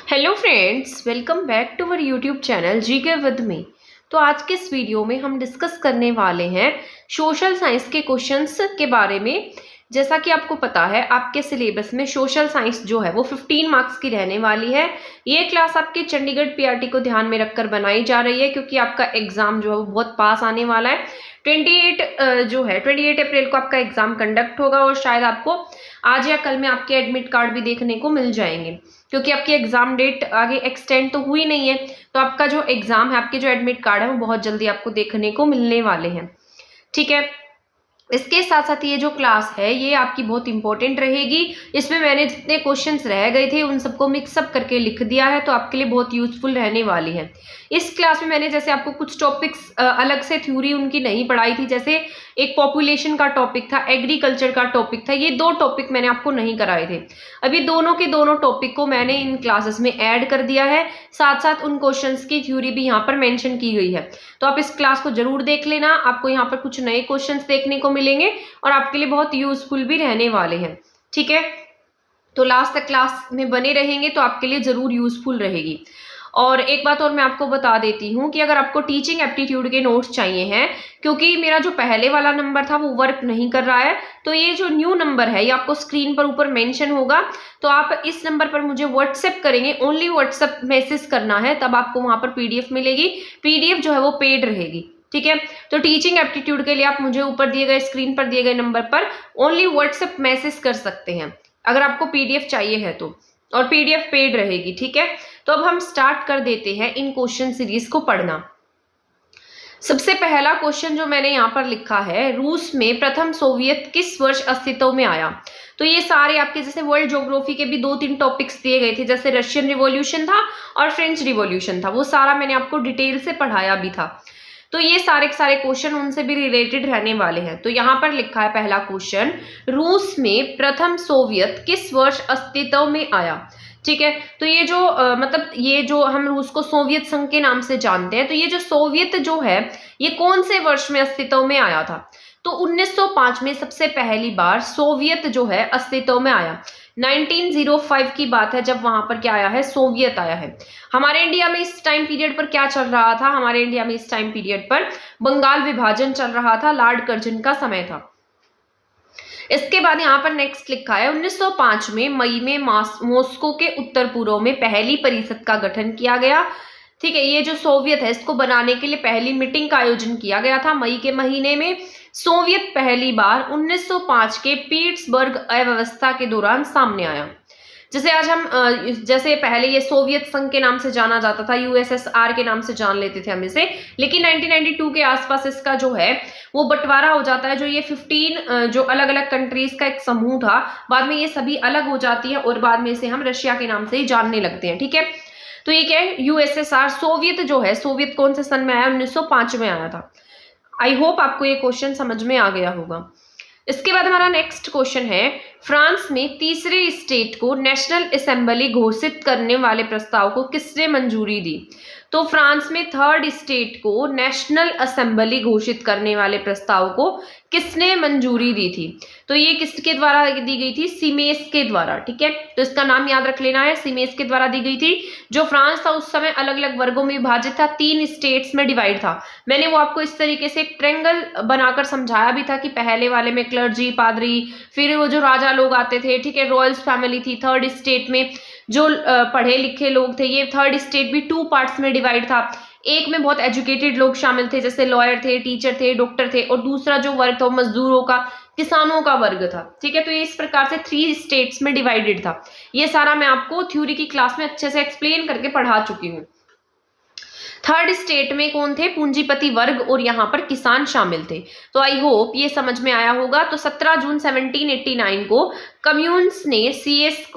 Hello friends, welcome back to our YouTube channel GK with me. तो आज के इस वीडियो में हम डिस्कस करने वाले हैं सोशल साइंस के क्वेश्चंस के बारे में। जैसा कि आपको पता है, आपके सिलेबस में सोशल साइंस जो है वो 15 मार्क्स की रहने वाली है। ये क्लास आपके चंडीगढ़ पीआरटी को ध्यान में रखकर बनाई जा रही है, क्योंकि आपका एग्जाम जो है वो बहुत पास आने वाला है। 28 अप्रैल को आपका एग्जाम कंडक्ट होगा और शायद आपको आज या कल में आपके एडमिट कार्ड भी देखने को मिल जाएंगे, क्योंकि आपकी एग्जाम डेट आगे एक्सटेंड तो हुई नहीं है। तो आपका जो एग्जाम है, आपके जो एडमिट कार्ड है, वो बहुत जल्दी आपको देखने को मिलने वाले हैं। ठीक है, इसके साथ साथ ये जो क्लास है ये आपकी बहुत इंपॉर्टेंट रहेगी। इसमें मैंने जितने क्वेश्चंस रह गए थे उन सबको मिक्सअप करके लिख दिया है, तो आपके लिए बहुत यूजफुल रहने वाली है। इस क्लास में मैंने जैसे आपको कुछ टॉपिक्स अलग से थ्योरी उनकी नहीं पढ़ाई थी, जैसे एक पॉपुलेशन का टॉपिक था, एग्रीकल्चर का टॉपिक था। ये दो टॉपिक मैंने आपको नहीं कराए थे। अभी दोनों के दोनों टॉपिक को मैंने इन क्लासेस में ऐड कर दिया है, साथ साथ उन क्वेश्चंस की थ्योरी भी यहाँ पर मेंशन की गई है। तो आप इस क्लास को जरूर देख लेना, आपको यहाँ पर कुछ नए क्वेश्चंस देखने को मिलेंगे और आपके लिए बहुत यूजफुल भी रहने वाले हैं। ठीक है, तो लास्ट तक क्लास में बने रहेंगे तो आपके लिए जरूर यूजफुल रहेगी। और एक बात और मैं आपको बता देती हूँ कि अगर आपको टीचिंग एप्टीट्यूड के नोट्स चाहिए हैं, क्योंकि मेरा जो पहले वाला नंबर था वो वर्क नहीं कर रहा है, तो ये जो न्यू नंबर है ये आपको स्क्रीन पर ऊपर मेंशन होगा। तो आप इस नंबर पर मुझे व्हाट्सएप करेंगे, ओनली व्हाट्सएप मैसेज करना है, तब आपको वहां पर पीडीएफ मिलेगी। पीडीएफ जो है वो पेड रहेगी। ठीक है, तो टीचिंग एप्टीट्यूड के लिए आप मुझे ऊपर दिए गए स्क्रीन पर दिए गए नंबर पर ओनली व्हाट्सएप मैसेज कर सकते हैं अगर आपको पीडीएफ चाहिए है तो, और पीडीएफ पेड रहेगी। ठीक है, तो अब हम स्टार्ट कर देते हैं इन क्वेश्चन सीरीज को पढ़ना। सबसे पहला क्वेश्चन जो मैंने यहाँ पर लिखा है, रूस में प्रथम सोवियत किस वर्ष अस्तित्व में आया। तो ये सारे आपके जैसे वर्ल्ड ज्योग्राफी के भी 2-3 टॉपिक्स दिए गए थे, जैसे रशियन रिवॉल्यूशन था और फ्रेंच रिवॉल्यूशन था, वो सारा मैंने आपको डिटेल से पढ़ाया भी था। तो ये सारे क्वेश्चन उनसे भी रिलेटेड रहने वाले हैं। तो यहाँ पर लिखा है पहला क्वेश्चन, रूस में प्रथम सोवियत किस वर्ष अस्तित्व में आया। ठीक है, तो ये जो मतलब ये जो हम रूस को सोवियत संघ के नाम से जानते हैं, तो ये जो सोवियत जो है ये कौन से वर्ष में अस्तित्व में आया था। तो 1905 में सबसे पहली बार सोवियत जो है अस्तित्व में आया। 1905 की बात है जब वहां पर क्या आया है, सोवियत आया है। हमारे इंडिया में इस टाइम पीरियड पर क्या चल रहा था, हमारे इंडिया में इस टाइम पीरियड पर बंगाल विभाजन चल रहा था, लॉर्ड कर्जन का समय था। इसके बाद यहाँ पर नेक्स्ट लिखा है, 1905 में मई में मॉस्को के उत्तर पूर्व में पहली परिषद का गठन किया गया। ठीक है, ये जो सोवियत है इसको बनाने के लिए पहली मीटिंग का आयोजन किया गया था मई के महीने में। सोवियत पहली बार 1905 के पीट्सबर्ग अव्यवस्था के दौरान सामने आया। जैसे आज हम जैसे पहले ये सोवियत संघ के नाम से जाना जाता था, यूएसएसआर के नाम से जान लेते थे हम इसे, लेकिन 1992 के आसपास इसका जो है वो बंटवारा हो जाता है। जो ये 15 जो अलग अलग कंट्रीज का एक समूह था, बाद में ये सभी अलग हो जाती है और बाद में इसे हम रशिया के नाम से ही जानने लगते हैं। ठीक है, तो ये क्या है, यूएसएसआर। सोवियत जो है, सोवियत कौन से सन में आया, 1905 में आया था। आई होप आपको ये क्वेश्चन समझ में आ गया होगा। इसके बाद हमारा नेक्स्ट क्वेश्चन है, फ्रांस में तीसरे स्टेट को नेशनल असेंबली घोषित करने वाले प्रस्ताव को किसने मंजूरी दी। तो फ्रांस में थर्ड स्टेट को नेशनल असेंबली घोषित करने वाले प्रस्ताव को किसने मंजूरी दी थी। तो ये किसके द्वारा दी गई थी, सीमेस के द्वारा। ठीक है, तो इसका नाम याद रख लेना है, सीमेस के द्वारा दी गई थी। जो फ्रांस था उस समय अलग अलग वर्गों में विभाजित था, 3 स्टेट्स में डिवाइड था। मैंने वो आपको इस तरीके से एक ट्रेंगल बनाकर समझाया भी था कि पहले वाले में क्लर्जी, पादरी, फिर वो जो राजा लोग आते थे, ठीक है, रॉयल्स फैमिली थी। थर्ड स्टेट में जो पढ़े लिखे लोग थे, ये थर्ड स्टेट भी 2 पार्ट्स में डिवाइड था। एक में बहुत एजुकेटेड लोग शामिल थे, जैसे लॉयर थे, टीचर थे, डॉक्टर थे, और दूसरा जो वर्ग था मजदूरों का, किसानों का वर्ग था। ठीक है, तो ये इस प्रकार से 3 स्टेट्स में डिवाइडेड था। ये सारा मैं आपको थ्योरी की क्लास में अच्छे से एक्सप्लेन करके पढ़ा चुकी हूँ। थर्ड स्टेट में कौन थे, पूंजीपति वर्ग और यहाँ पर किसान शामिल थे। तो आई होप ये समझ में आया होगा। तो 17 जून 1789 को कम्युन्स ने सीएस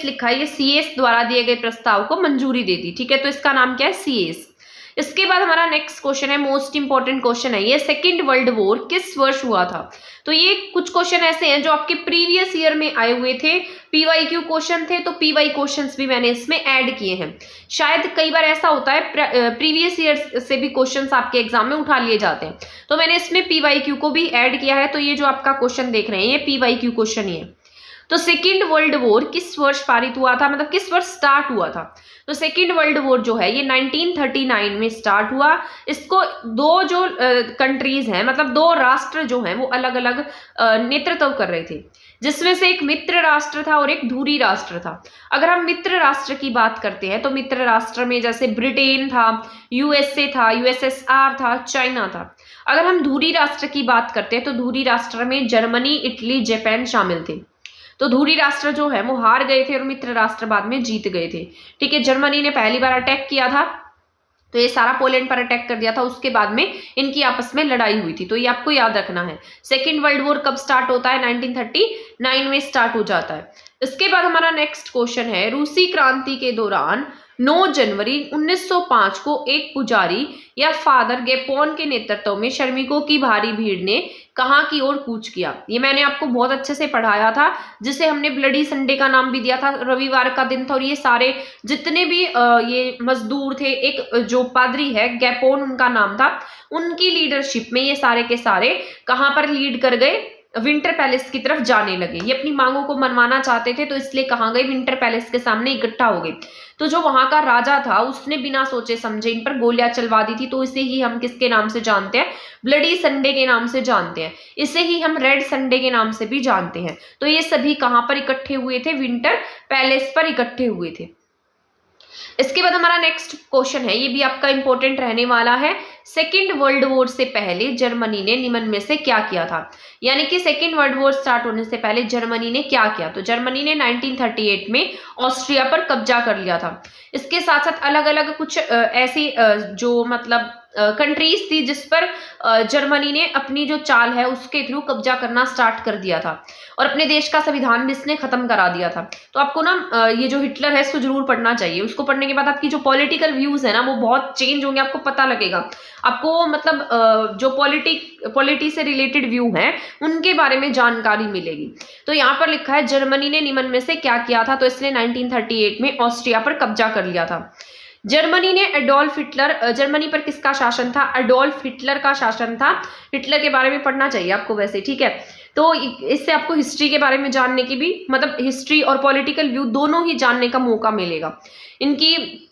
लिखा है, ये सीएस द्वारा दिए गए प्रस्ताव को मंजूरी दे दी। ठीक है, तो इसका नाम क्या है, सीएस। इसके बाद हमारा नेक्स्ट क्वेश्चन है, मोस्ट इंपॉर्टेंट क्वेश्चन है ये, सेकेंड वर्ल्ड वॉर किस वर्ष हुआ था। तो ये कुछ क्वेश्चन ऐसे हैं जो आपके प्रीवियस ईयर में आए हुए थे, पीवाईक्यू क्वेश्चन थे, तो पीवाई क्वेश्चंस भी मैंने इसमें ऐड किए हैं। शायद कई बार ऐसा होता है प्रीवियस ईयर से भी क्वेश्चंस आपके एग्जाम में उठा लिए जाते हैं, तो मैंने इसमें पीवाईक्यू को भी ऐड किया है। तो ये जो आपका क्वेश्चन देख रहे हैं ये पीवाईक्यू क्वेश्चन ही है। तो सेकेंड वर्ल्ड वॉर किस वर्ष पारित हुआ था, मतलब किस वर्ष स्टार्ट हुआ था? तो सेकेंड वर्ल्ड वॉर जो है ये 1939 में स्टार्ट हुआ। इसको दो जो कंट्रीज हैं, मतलब दो राष्ट्र जो हैं वो अलग अलग नेतृत्व कर रहे थे, जिसमें से एक मित्र राष्ट्र था और एक धुरी राष्ट्र था। अगर हम मित्र राष्ट्र की बात करते हैं तो मित्र राष्ट्र में जैसे ब्रिटेन था, यूएसए था, यूएसएसआर था, चाइना था। अगर हम धुरी राष्ट्र की बात करते हैं तो धुरी राष्ट्र में जर्मनी, इटली, जापान शामिल थे। तो धुरी राष्ट्र जो है वो हार गए थे और मित्र राष्ट्र बाद में जीत गए थे। ठीक है, जर्मनी ने पहली बार अटैक किया था, तो ये सारा पोलैंड पर अटैक कर दिया था। उसके बाद में इनकी आपस में लड़ाई हुई थी, तो ये आपको याद रखना है। सेकेंड वर्ल्ड वॉर कब स्टार्ट होता है? 1939 में स्टार्ट हो जाता है। इसके बाद हमारा नेक्स्ट क्वेश्चन है, रूसी क्रांति के दौरान 9 जनवरी 1905 को एक पुजारी या फादर गैपोन के नेतृत्व में श्रमिकों की भारी भीड़ ने कहाँ की ओर कूच किया? ये मैंने आपको बहुत अच्छे से पढ़ाया था, जिसे हमने ब्लडी संडे का नाम भी दिया था। रविवार का दिन था और ये सारे जितने भी ये मजदूर थे, एक जो पादरी है गैपोन उनका नाम था, उनकी लीडरशिप में ये सारे के सारे कहाँ पर लीड कर गए? विंटर पैलेस की तरफ जाने लगे। ये अपनी मांगों को मनवाना चाहते थे, तो इसलिए कहाँ गए? विंटर पैलेस के सामने इकट्ठा हो गए। तो जो वहां का राजा था उसने बिना सोचे समझे इन पर गोलियां चलवा दी थी। तो इसे ही हम किसके नाम से जानते हैं? ब्लडी संडे के नाम से जानते हैं। इसे ही हम रेड संडे के नाम से भी जानते हैं। तो ये सभी कहाँ पर इकट्ठे हुए थे? विंटर पैलेस पर इकट्ठे हुए थे। इसके बाद हमारा नेक्स्ट क्वेश्चन है, ये भी आपका इंपॉर्टेंट रहने वाला है। सेकेंड वर्ल्ड वॉर से पहले जर्मनी ने निम्न में से क्या किया था? यानी कि सेकेंड वर्ल्ड वॉर स्टार्ट होने से पहले जर्मनी ने क्या किया? तो जर्मनी ने 1938 में ऑस्ट्रिया पर कब्जा कर लिया था। इसके साथ साथ अलग अलग कुछ ऐसी जो मतलब कंट्रीज थी जिस पर जर्मनी ने अपनी जो चाल है उसके थ्रू कब्जा करना स्टार्ट कर दिया था, और अपने देश का संविधान भी इसने खत्म करा दिया था। तो आपको ना ये जो हिटलर है इसको जरूर पढ़ना चाहिए। उसको पढ़ने के बाद आपकी जो पॉलिटिकल व्यूज है ना वो बहुत चेंज होंगे, आपको पता लगेगा। आपको मतलब जो पॉलिटी से रिलेटेड व्यू है उनके बारे में जानकारी मिलेगी। तो यहाँ पर लिखा है जर्मनी ने निम्न में से क्या किया था? तो इसने 1938 में ऑस्ट्रिया पर कब्जा कर लिया था। जर्मनी ने एडोल्फ हिटलर, जर्मनी पर किसका शासन था? एडोल्फ हिटलर का शासन था। हिटलर के बारे में पढ़ना चाहिए आपको वैसे, ठीक है। तो इससे आपको हिस्ट्री के बारे में जानने की भी, मतलब हिस्ट्री और पॉलिटिकल व्यू दोनों ही जानने का मौका मिलेगा। इनकी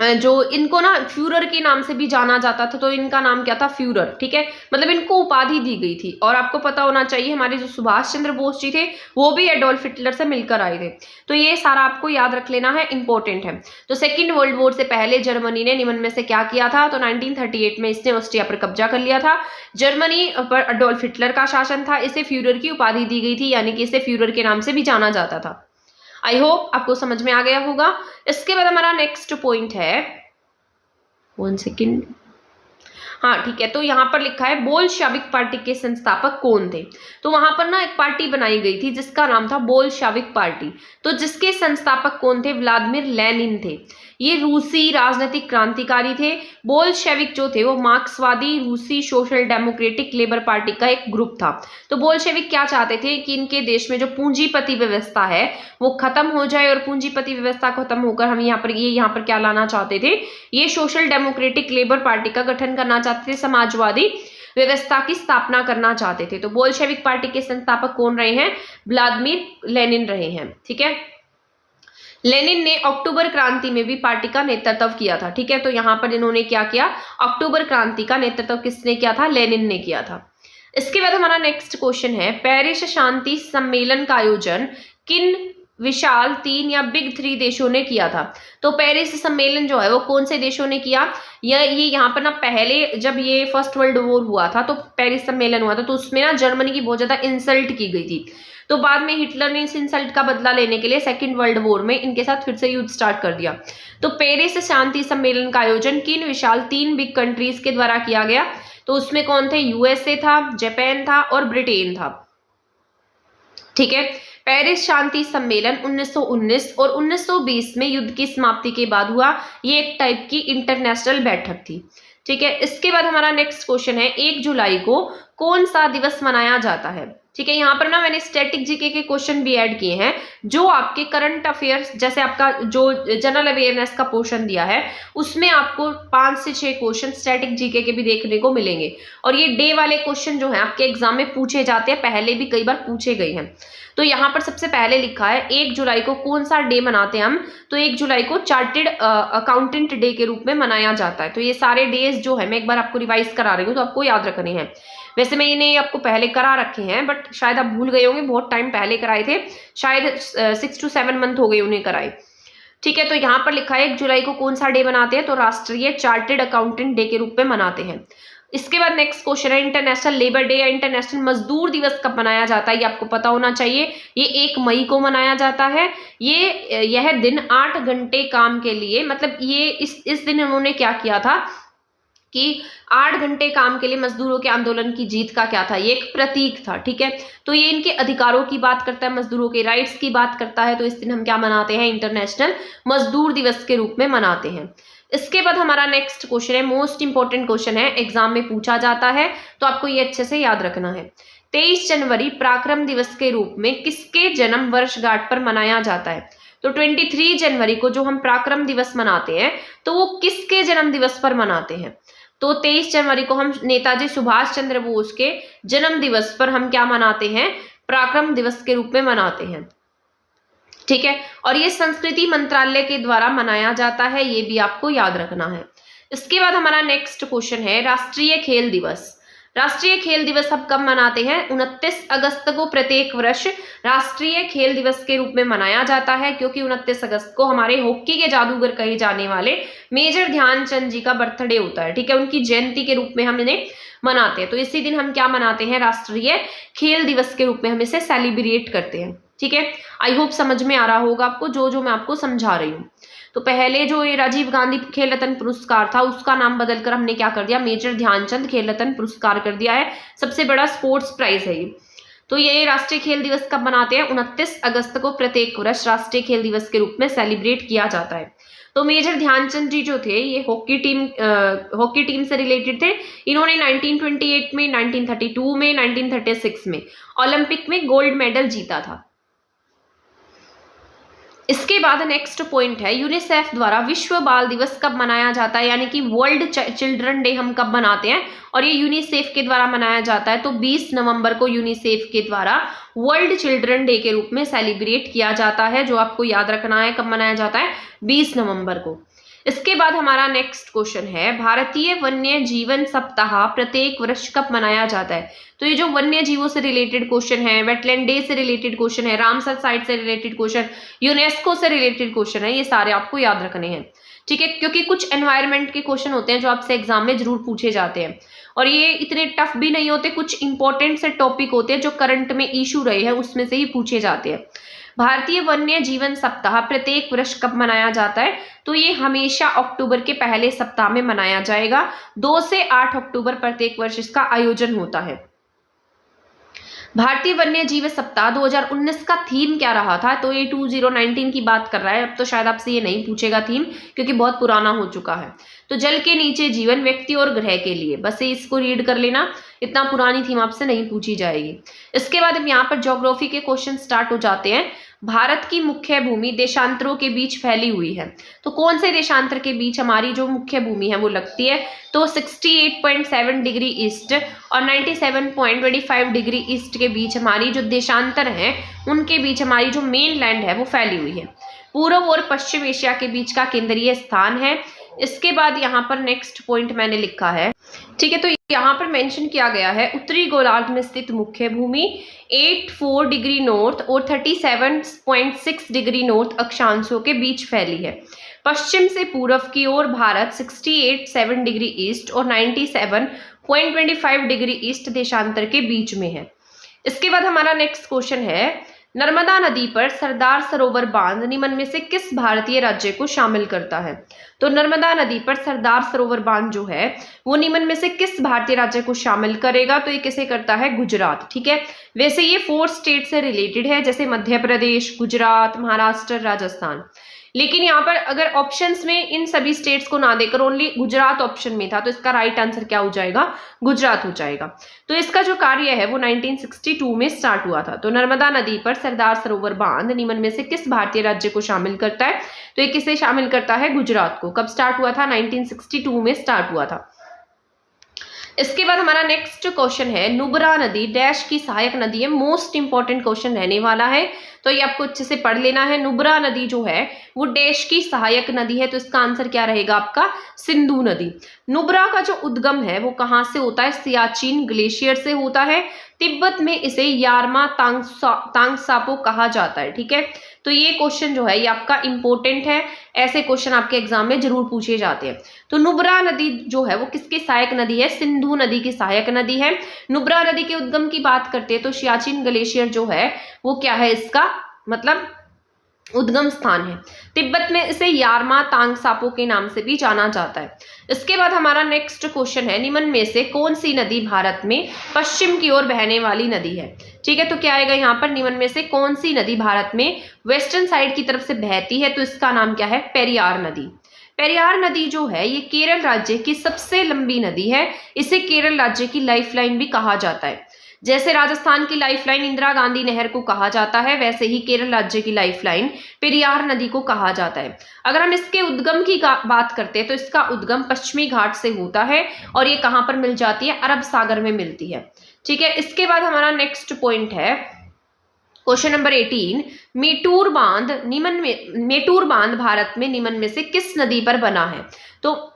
जो इनको ना फ्यूरर के नाम से भी जाना जाता था, तो इनका नाम क्या था? फ्यूरर, ठीक है। मतलब इनको उपाधि दी गई थी। और आपको पता होना चाहिए हमारे जो सुभाष चंद्र बोस जी थे वो भी एडोल्फ हिटलर से मिलकर आए थे। तो ये सारा आपको याद रख लेना है, इंपॉर्टेंट है। तो सेकेंड वर्ल्ड वॉर से पहले जर्मनी ने निम्न में से क्या किया था? तो 1938 में इसने ऑस्ट्रिया पर कब्जा कर लिया था। जर्मनी पर एडोल्फ हिटलर का शासन था। इसे फ्यूरर की उपाधि दी गई थी, यानी कि इसे फ्यूरर के नाम से भी जाना जाता था। आई होप आपको समझ में आ गया होगा। इसके बाद हमारा नेक्स्ट पॉइंट है, 1 सेकेंड, हाँ ठीक है। तो यहाँ पर लिखा है बोल्शेविक पार्टी के संस्थापक कौन थे? तो वहां पर ना एक पार्टी बनाई गई थी जिसका नाम था बोल्शेविक पार्टी। तो जिसके संस्थापक कौन थे? व्लादिमीर लेनिन थे। ये रूसी राजनीतिक क्रांतिकारी थे। बोल्शेविक जो थे वो मार्क्सवादी रूसी सोशल डेमोक्रेटिक लेबर पार्टी का एक ग्रुप था। तो बोल्शेविक क्या चाहते थे कि इनके देश में जो पूंजीपति व्यवस्था है वो खत्म हो जाए, और पूंजीपति व्यवस्था खत्म होकर हम यहाँ पर क्या लाना चाहते थे? ये सोशल डेमोक्रेटिक लेबर पार्टी का गठन करना चाहते थे, समाजवादी व्यवस्था की स्थापना करना चाहते थे। तो बोल्शेविक पार्टी के संस्थापक कौन रहे हैं? व्लादिमीर लेनिन रहे हैं, ठीक है। लेनिन ने अक्टूबर क्रांति में भी पार्टी का नेतृत्व किया था, ठीक है। तो यहाँ पर इन्होंने क्या किया? अक्टूबर क्रांति का नेतृत्व किसने किया था? लेनिन ने किया था। इसके बाद हमारा नेक्स्ट क्वेश्चन है, पेरिस शांति सम्मेलन का आयोजन किन विशाल 3 या बिग 3 देशों ने किया था? तो पेरिस सम्मेलन जो है वो कौन से देशों ने किया? ये यहाँ पर ना पहले जब ये फर्स्ट वर्ल्ड वॉर हुआ था तो पेरिस सम्मेलन हुआ था, तो उसमें ना जर्मनी की बहुत ज्यादा इंसल्ट की गई थी। तो बाद में हिटलर ने इस इंसल्ट का बदला लेने के लिए सेकेंड वर्ल्ड वॉर में इनके साथ फिर से युद्ध स्टार्ट कर दिया। तो पेरिस शांति सम्मेलन का आयोजन किन विशाल 3 बिग कंट्रीज के द्वारा किया गया? तो उसमें कौन थे? यूएसए था, जापान था और ब्रिटेन था, ठीक है। पेरिस शांति सम्मेलन 1919 और 1920 में युद्ध की समाप्ति के बाद हुआ। ये एक टाइप की इंटरनेशनल बैठक थी, ठीक है। इसके बाद हमारा नेक्स्ट क्वेश्चन है, 1 जुलाई को कौन सा दिवस मनाया जाता है? ठीक है, यहाँ पर ना मैंने स्टैटिक जीके के क्वेश्चन भी ऐड किए हैं जो आपके करंट अफेयर्स, जैसे आपका जो जनरल अवेयरनेस का पोर्शन दिया है उसमें आपको 5 से 6 क्वेश्चन स्टैटिक जीके के भी देखने को मिलेंगे। और ये डे वाले क्वेश्चन जो है आपके एग्जाम में पूछे जाते हैं, पहले भी कई बार पूछे गए हैं। तो यहाँ पर सबसे पहले लिखा है 1 जुलाई को कौन सा डे मनाते हैं हम, तो 1 जुलाई को चार्टेड अकाउंटेंट डे के रूप में मनाया जाता है। तो ये सारे डेज जो है मैं एक बार आपको रिवाइज करा रही हूँ, तो आपको याद रखने हैं। वैसे मैं इन्हें आपको पहले करा रखे हैं, बट शायद आप भूल गए होंगे, बहुत टाइम पहले कराए थे, शायद 6 to 7 मंथ हो गए उन्हें कराए। ठीक है, तो यहाँ पर लिखा है 1 जुलाई को कौन सा डे मनाते हैं, तो राष्ट्रीय चार्टेड अकाउंटेंट डे के रूप में मनाते हैं। इसके बाद नेक्स्ट क्वेश्चन है इंटरनेशनल लेबर डे या इंटरनेशनल मजदूर दिवस कब मनाया जाता है, ये आपको पता होना चाहिए। ये 1 मई को मनाया जाता है। यह दिन 8 घंटे काम के लिए, मतलब ये इस दिन उन्होंने क्या किया था कि 8 घंटे काम के लिए मजदूरों के आंदोलन की जीत का क्या था, ये एक प्रतीक था। ठीक है, तो ये इनके अधिकारों की बात करता है, मजदूरों के राइट्स की बात करता है। तो इस दिन हम क्या मनाते हैं, इंटरनेशनल मजदूर दिवस के रूप में मनाते हैं। इसके बाद हमारा नेक्स्ट क्वेश्चन है, मोस्ट इंपॉर्टेंट क्वेश्चन है, एग्जाम में पूछा जाता है, तो आपको ये अच्छे से याद रखना है। 23 जनवरी पराक्रम दिवस के रूप में किसके जन्म वर्षगांठ पर मनाया जाता है, तो 23 जनवरी को जो हम पराक्रम दिवस मनाते हैं, तो वो किसके जन्म दिवस पर मनाते हैं, तो 23 जनवरी को हम नेताजी सुभाष चंद्र बोस के जन्म दिवस पर हम क्या मनाते हैं, पराक्रम दिवस के रूप में मनाते हैं। ठीक है, और ये संस्कृति मंत्रालय के द्वारा मनाया जाता है, ये भी आपको याद रखना है। इसके बाद हमारा नेक्स्ट क्वेश्चन है राष्ट्रीय खेल दिवस। राष्ट्रीय खेल दिवस हम कब मनाते हैं, 29 अगस्त को प्रत्येक वर्ष राष्ट्रीय खेल दिवस के रूप में मनाया जाता है, क्योंकि 29 अगस्त को हमारे हॉकी के जादूगर कहे जाने वाले मेजर ध्यानचंद जी का बर्थडे होता है। ठीक है, उनकी जयंती के रूप में हम इन्हें मनाते हैं। तो इसी दिन हम क्या मनाते हैं, राष्ट्रीय खेल दिवस के रूप में हम इसे सेलिब्रेट करते हैं। ठीक है, आई होप समझ में आ रहा होगा आपको जो मैं आपको समझा रही हूँ। तो पहले जो ये राजीव गांधी खेल रत्न पुरस्कार था, उसका नाम बदलकर हमने क्या कर दिया, मेजर ध्यानचंद खेल रत्न पुरस्कार कर दिया है। सबसे बड़ा स्पोर्ट्स प्राइज है ये। तो ये राष्ट्रीय खेल दिवस कब मनाते हैं, 29 अगस्त को प्रत्येक वर्ष राष्ट्रीय खेल दिवस के रूप में सेलिब्रेट किया जाता है। तो मेजर ध्यानचंद जी जो थे, ये हॉकी टीम से रिलेटेड थे। इन्होंने 1928 में, 1932 में, 1936 में ओलंपिक में गोल्ड मेडल जीता था। इसके बाद नेक्स्ट पॉइंट है, यूनिसेफ द्वारा विश्व बाल दिवस कब मनाया जाता है, यानी कि वर्ल्ड चिल्ड्रन डे हम कब मनाते हैं, और ये यूनिसेफ के द्वारा मनाया जाता है। तो 20 नवंबर को यूनिसेफ के द्वारा वर्ल्ड चिल्ड्रन डे के रूप में सेलिब्रेट किया जाता है, जो आपको याद रखना है, कब मनाया जाता है, 20 नवंबर को। इसके बाद हमारा नेक्स्ट क्वेश्चन है, भारतीय वन्य जीवन सप्ताह प्रत्येक वर्ष कब मनाया जाता है। तो ये जो वन्य जीवों से रिलेटेड क्वेश्चन है, वेटलैंड डे से रिलेटेड क्वेश्चन है, रामसर साइट से रिलेटेड क्वेश्चन, यूनेस्को से रिलेटेड क्वेश्चन है, ये सारे आपको याद रखने हैं। ठीक है, क्योंकि कुछ एनवायरनमेंट के क्वेश्चन होते हैं जो आपसे एग्जाम में जरूर पूछे जाते हैं, और ये इतने टफ भी नहीं होते। कुछ इंपॉर्टेंट से टॉपिक होते हैं जो करंट में इशू रहे हैं, उसमें से ही पूछे जाते हैं। भारतीय वन्य जीवन सप्ताह प्रत्येक वर्ष कब मनाया जाता है, तो ये हमेशा अक्टूबर के पहले सप्ताह में मनाया जाएगा। 2 से 8 अक्टूबर प्रत्येक वर्ष इसका आयोजन होता है। भारतीय वन्य जीव सप्ताह 2019 का थीम क्या रहा था, तो ये 2019 की बात कर रहा है। अब तो शायद आपसे ये नहीं पूछेगा थीम, क्योंकि बहुत पुराना हो चुका है। तो जल के नीचे जीवन, व्यक्ति और ग्रह के लिए, बस इसको रीड कर लेना, इतना पुरानी थीम आपसे नहीं पूछी जाएगी। इसके बाद अब यहाँ पर ज्योग्राफी के क्वेश्चन स्टार्ट हो जाते हैं। भारत की मुख्य भूमि देशांतरों के बीच फैली हुई है, तो कौन से देशांतर के बीच हमारी जो मुख्य भूमि है वो लगती है, तो 68.7 डिग्री ईस्ट और 97.25 डिग्री ईस्ट के बीच हमारी जो देशांतर हैं, उनके बीच हमारी जो मेन लैंड है वो फैली हुई है। पूर्व और पश्चिम एशिया के बीच का केंद्रीय स्थान है। इसके बाद यहाँ पर नेक्स्ट पॉइंट मैंने लिखा है, ठीक है, तो यहाँ पर मेंशन किया गया है, उत्तरी गोलार्ध में स्थित मुख्य भूमि 84 डिग्री नॉर्थ और 37.6 डिग्री नॉर्थ अक्षांशों के बीच फैली है। पश्चिम से पूर्व की ओर भारत 68.7 डिग्री ईस्ट और 97.25 डिग्री ईस्ट देशांतर के बीच में है। इसके बाद हमारा नेक्स्ट क्वेश्चन है, नर्मदा नदी पर सरदार सरोवर बांध निम्न में से किस भारतीय राज्य को शामिल करता है, तो नर्मदा नदी पर सरदार सरोवर बांध जो है वो निम्न में से किस भारतीय राज्य को शामिल करेगा, तो ये किसे करता है, गुजरात। ठीक है, वैसे ये 4 स्टेट से रिलेटेड है, जैसे मध्य प्रदेश, गुजरात, महाराष्ट्र, राजस्थान। लेकिन यहाँ पर अगर ऑप्शंस में इन सभी स्टेट्स को ना देकर ओनली गुजरात ऑप्शन में था, तो इसका राइट आंसर क्या हो जाएगा, गुजरात हो जाएगा। तो इसका जो कार्य है वो 1962 में स्टार्ट हुआ था। तो नर्मदा नदी पर सरदार सरोवर बांध निम्न में से किस भारतीय राज्य को शामिल करता है, तो ये किसे शामिल करता है, गुजरात को। कब स्टार्ट हुआ था, 1962 में स्टार्ट हुआ था। इसके बाद हमारा नेक्स्ट क्वेश्चन है, नुब्रा नदी डैश की सहायक नदी है। मोस्ट इंपॉर्टेंट क्वेश्चन रहने वाला है, तो ये आपको अच्छे से पढ़ लेना है। नुब्रा नदी जो है वो डैश की सहायक नदी है, तो इसका आंसर क्या रहेगा आपका, सिंधु नदी। नुब्रा का जो उद्गम है वो कहाँ से होता है, सियाचिन ग्लेशियर से होता है। तिब्बत में इसे यारमा तांगसापो कहा जाता है। ठीक है, तो ये क्वेश्चन जो है ये आपका इंपॉर्टेंट है, ऐसे क्वेश्चन आपके एग्जाम में जरूर पूछे जाते हैं। तो नुब्रा नदी जो है वो किसकी सहायक नदी है, सिंधु नदी की सहायक नदी है। नुब्रा नदी के उद्गम की बात करते हैं तो सियाचिन ग्लेशियर जो है वो क्या है, इसका मतलब उद्गम स्थान है। तिब्बत में इसे यारमा तांगसापो के नाम से भी जाना जाता है। इसके बाद हमारा नेक्स्ट क्वेश्चन है, निम्न में से कौन सी नदी भारत में पश्चिम की ओर बहने वाली नदी है। ठीक है, तो क्या आएगा यहाँ पर, निम्न में से कौन सी नदी भारत में वेस्टर्न साइड की तरफ से बहती है, तो इसका नाम क्या है, पेरियार नदी। पेरियार नदी जो है ये केरल राज्य की सबसे लंबी नदी है। इसे केरल राज्य की लाइफलाइन भी कहा जाता है। जैसे राजस्थान की लाइफलाइन इंदिरा गांधी नहर को कहा जाता है, वैसे ही केरल राज्य की लाइफलाइन पेरियार नदी को कहा जाता है। अगर हम इसके उद्गम की बात करते हैं तो इसका उद्गम पश्चिमी घाट से होता है और ये कहाँ पर मिल जाती है, अरब सागर में मिलती है। ठीक है, इसके बाद हमारा नेक्स्ट पॉइंट है क्वेश्चन नंबर 18, मेटूर बांध भारत में निम्न में से किस नदी पर बना है। तो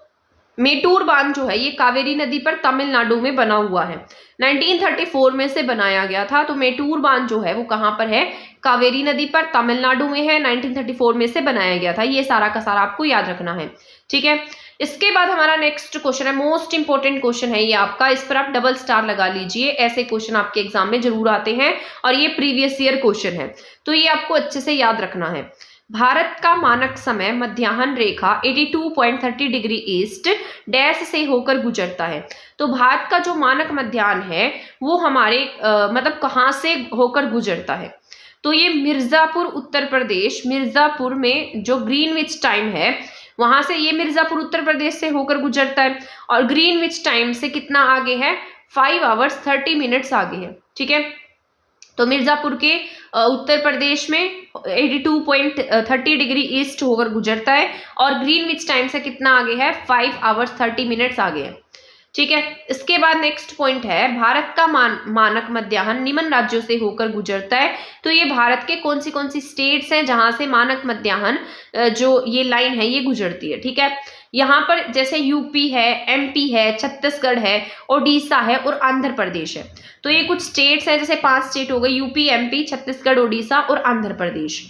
मेटूर बांध जो है ये कावेरी नदी पर तमिलनाडु में बना हुआ है। 1934 में से बनाया गया था। तो मेटूर बांध जो है वो कहाँ पर है, कावेरी नदी पर, तमिलनाडु में है। 1934 में से बनाया गया था। ये सारा का सारा आपको याद रखना है। ठीक है, इसके बाद हमारा नेक्स्ट क्वेश्चन है, मोस्ट इंपॉर्टेंट क्वेश्चन है ये आपका, इस पर आप डबल स्टार लगा लीजिए। ऐसे क्वेश्चन आपके एग्जाम में जरूर आते हैं और ये प्रीवियस ईयर क्वेश्चन है, तो ये आपको अच्छे से याद रखना है। भारत का मानक समय मध्याह्न रेखा 82.30 डिग्री ईस्ट डैश से होकर गुजरता है। तो भारत का जो मानक मध्याह्न है वो हमारे मतलब कहाँ से होकर गुजरता है, तो ये मिर्जापुर उत्तर प्रदेश, मिर्जापुर में जो ग्रीनविच टाइम है वहां से, ये मिर्जापुर उत्तर प्रदेश से होकर गुजरता है और ग्रीनविच टाइम से कितना आगे है, 5 hours 30 minutes आगे है। ठीक है, तो मिर्जापुर के उत्तर प्रदेश में 82.30 डिग्री ईस्ट होकर गुजरता है और ग्रीनविच टाइम से कितना आगे है, 5 hours 30 minutes आगे है। ठीक है, इसके बाद नेक्स्ट पॉइंट है, भारत का मानक मध्याह्न निम्न राज्यों से होकर गुजरता है। तो ये भारत के कौन सी स्टेट्स हैं जहां से मानक मध्याह्न जो ये लाइन है ये गुजरती है। ठीक है, यहाँ पर जैसे यूपी है, एमपी है, छत्तीसगढ़ है, ओडिशा है और आंध्र प्रदेश है। तो ये कुछ स्टेट्स हैं, जैसे 5 स्टेट हो गए, यूपी, एमपी, छत्तीसगढ़, ओडिशा और आंध्र प्रदेश।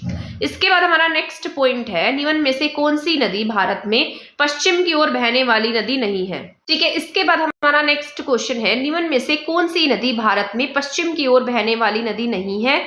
इसके बाद हमारा नेक्स्ट पॉइंट है, निम्न में से कौन सी नदी भारत में पश्चिम की ओर बहने वाली नदी नहीं है। ठीक है, इसके बाद हमारा नेक्स्ट क्वेश्चन है, निम्न में से कौन सी नदी भारत में पश्चिम की ओर बहने वाली नदी नहीं है।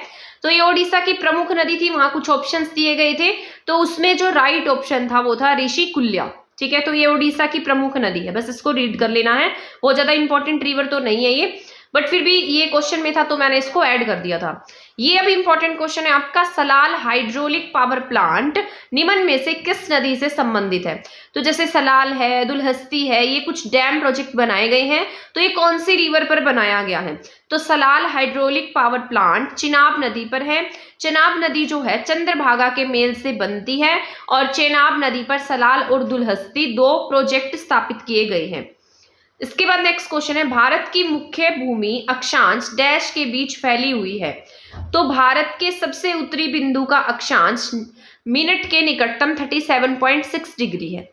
तो ये ओडिशा की प्रमुख नदी थी, वहां कुछ ऑप्शंस दिए गए थे, तो उसमें जो राइट ऑप्शन था वो था ऋषिकुल्या। ठीक है, तो ये ओडिशा की प्रमुख नदी है, बस इसको रीड कर लेना है। बहुत ज्यादा इंपॉर्टेंट रिवर तो नहीं है ये, बट फिर भी ये क्वेश्चन में था तो मैंने इसको ऐड कर दिया था। ये अभी इंपॉर्टेंट क्वेश्चन है आपका, सलाल हाइड्रोलिक पावर प्लांट निम्न में से किस नदी से संबंधित है। तो जैसे सलाल है, दुलहस्ती है, ये कुछ डैम प्रोजेक्ट बनाए गए हैं, तो ये कौन सी रिवर पर बनाया गया है। तो Salal hydraulic power plant Chenab नदी पर है। चिनाब नदी जो है चंद्रभागा के मेल से बनती है और चिनाब नदी पर सलाल और दुलहस्ती 2 प्रोजेक्ट स्थापित किए गए हैं। इसके बाद नेक्स्ट क्वेश्चन है, भारत की मुख्य भूमि अक्षांश डैश के बीच फैली हुई है। तो भारत के सबसे उत्तरी बिंदु का अक्षांश मिनट के निकटतम 37.6 डिग्री है।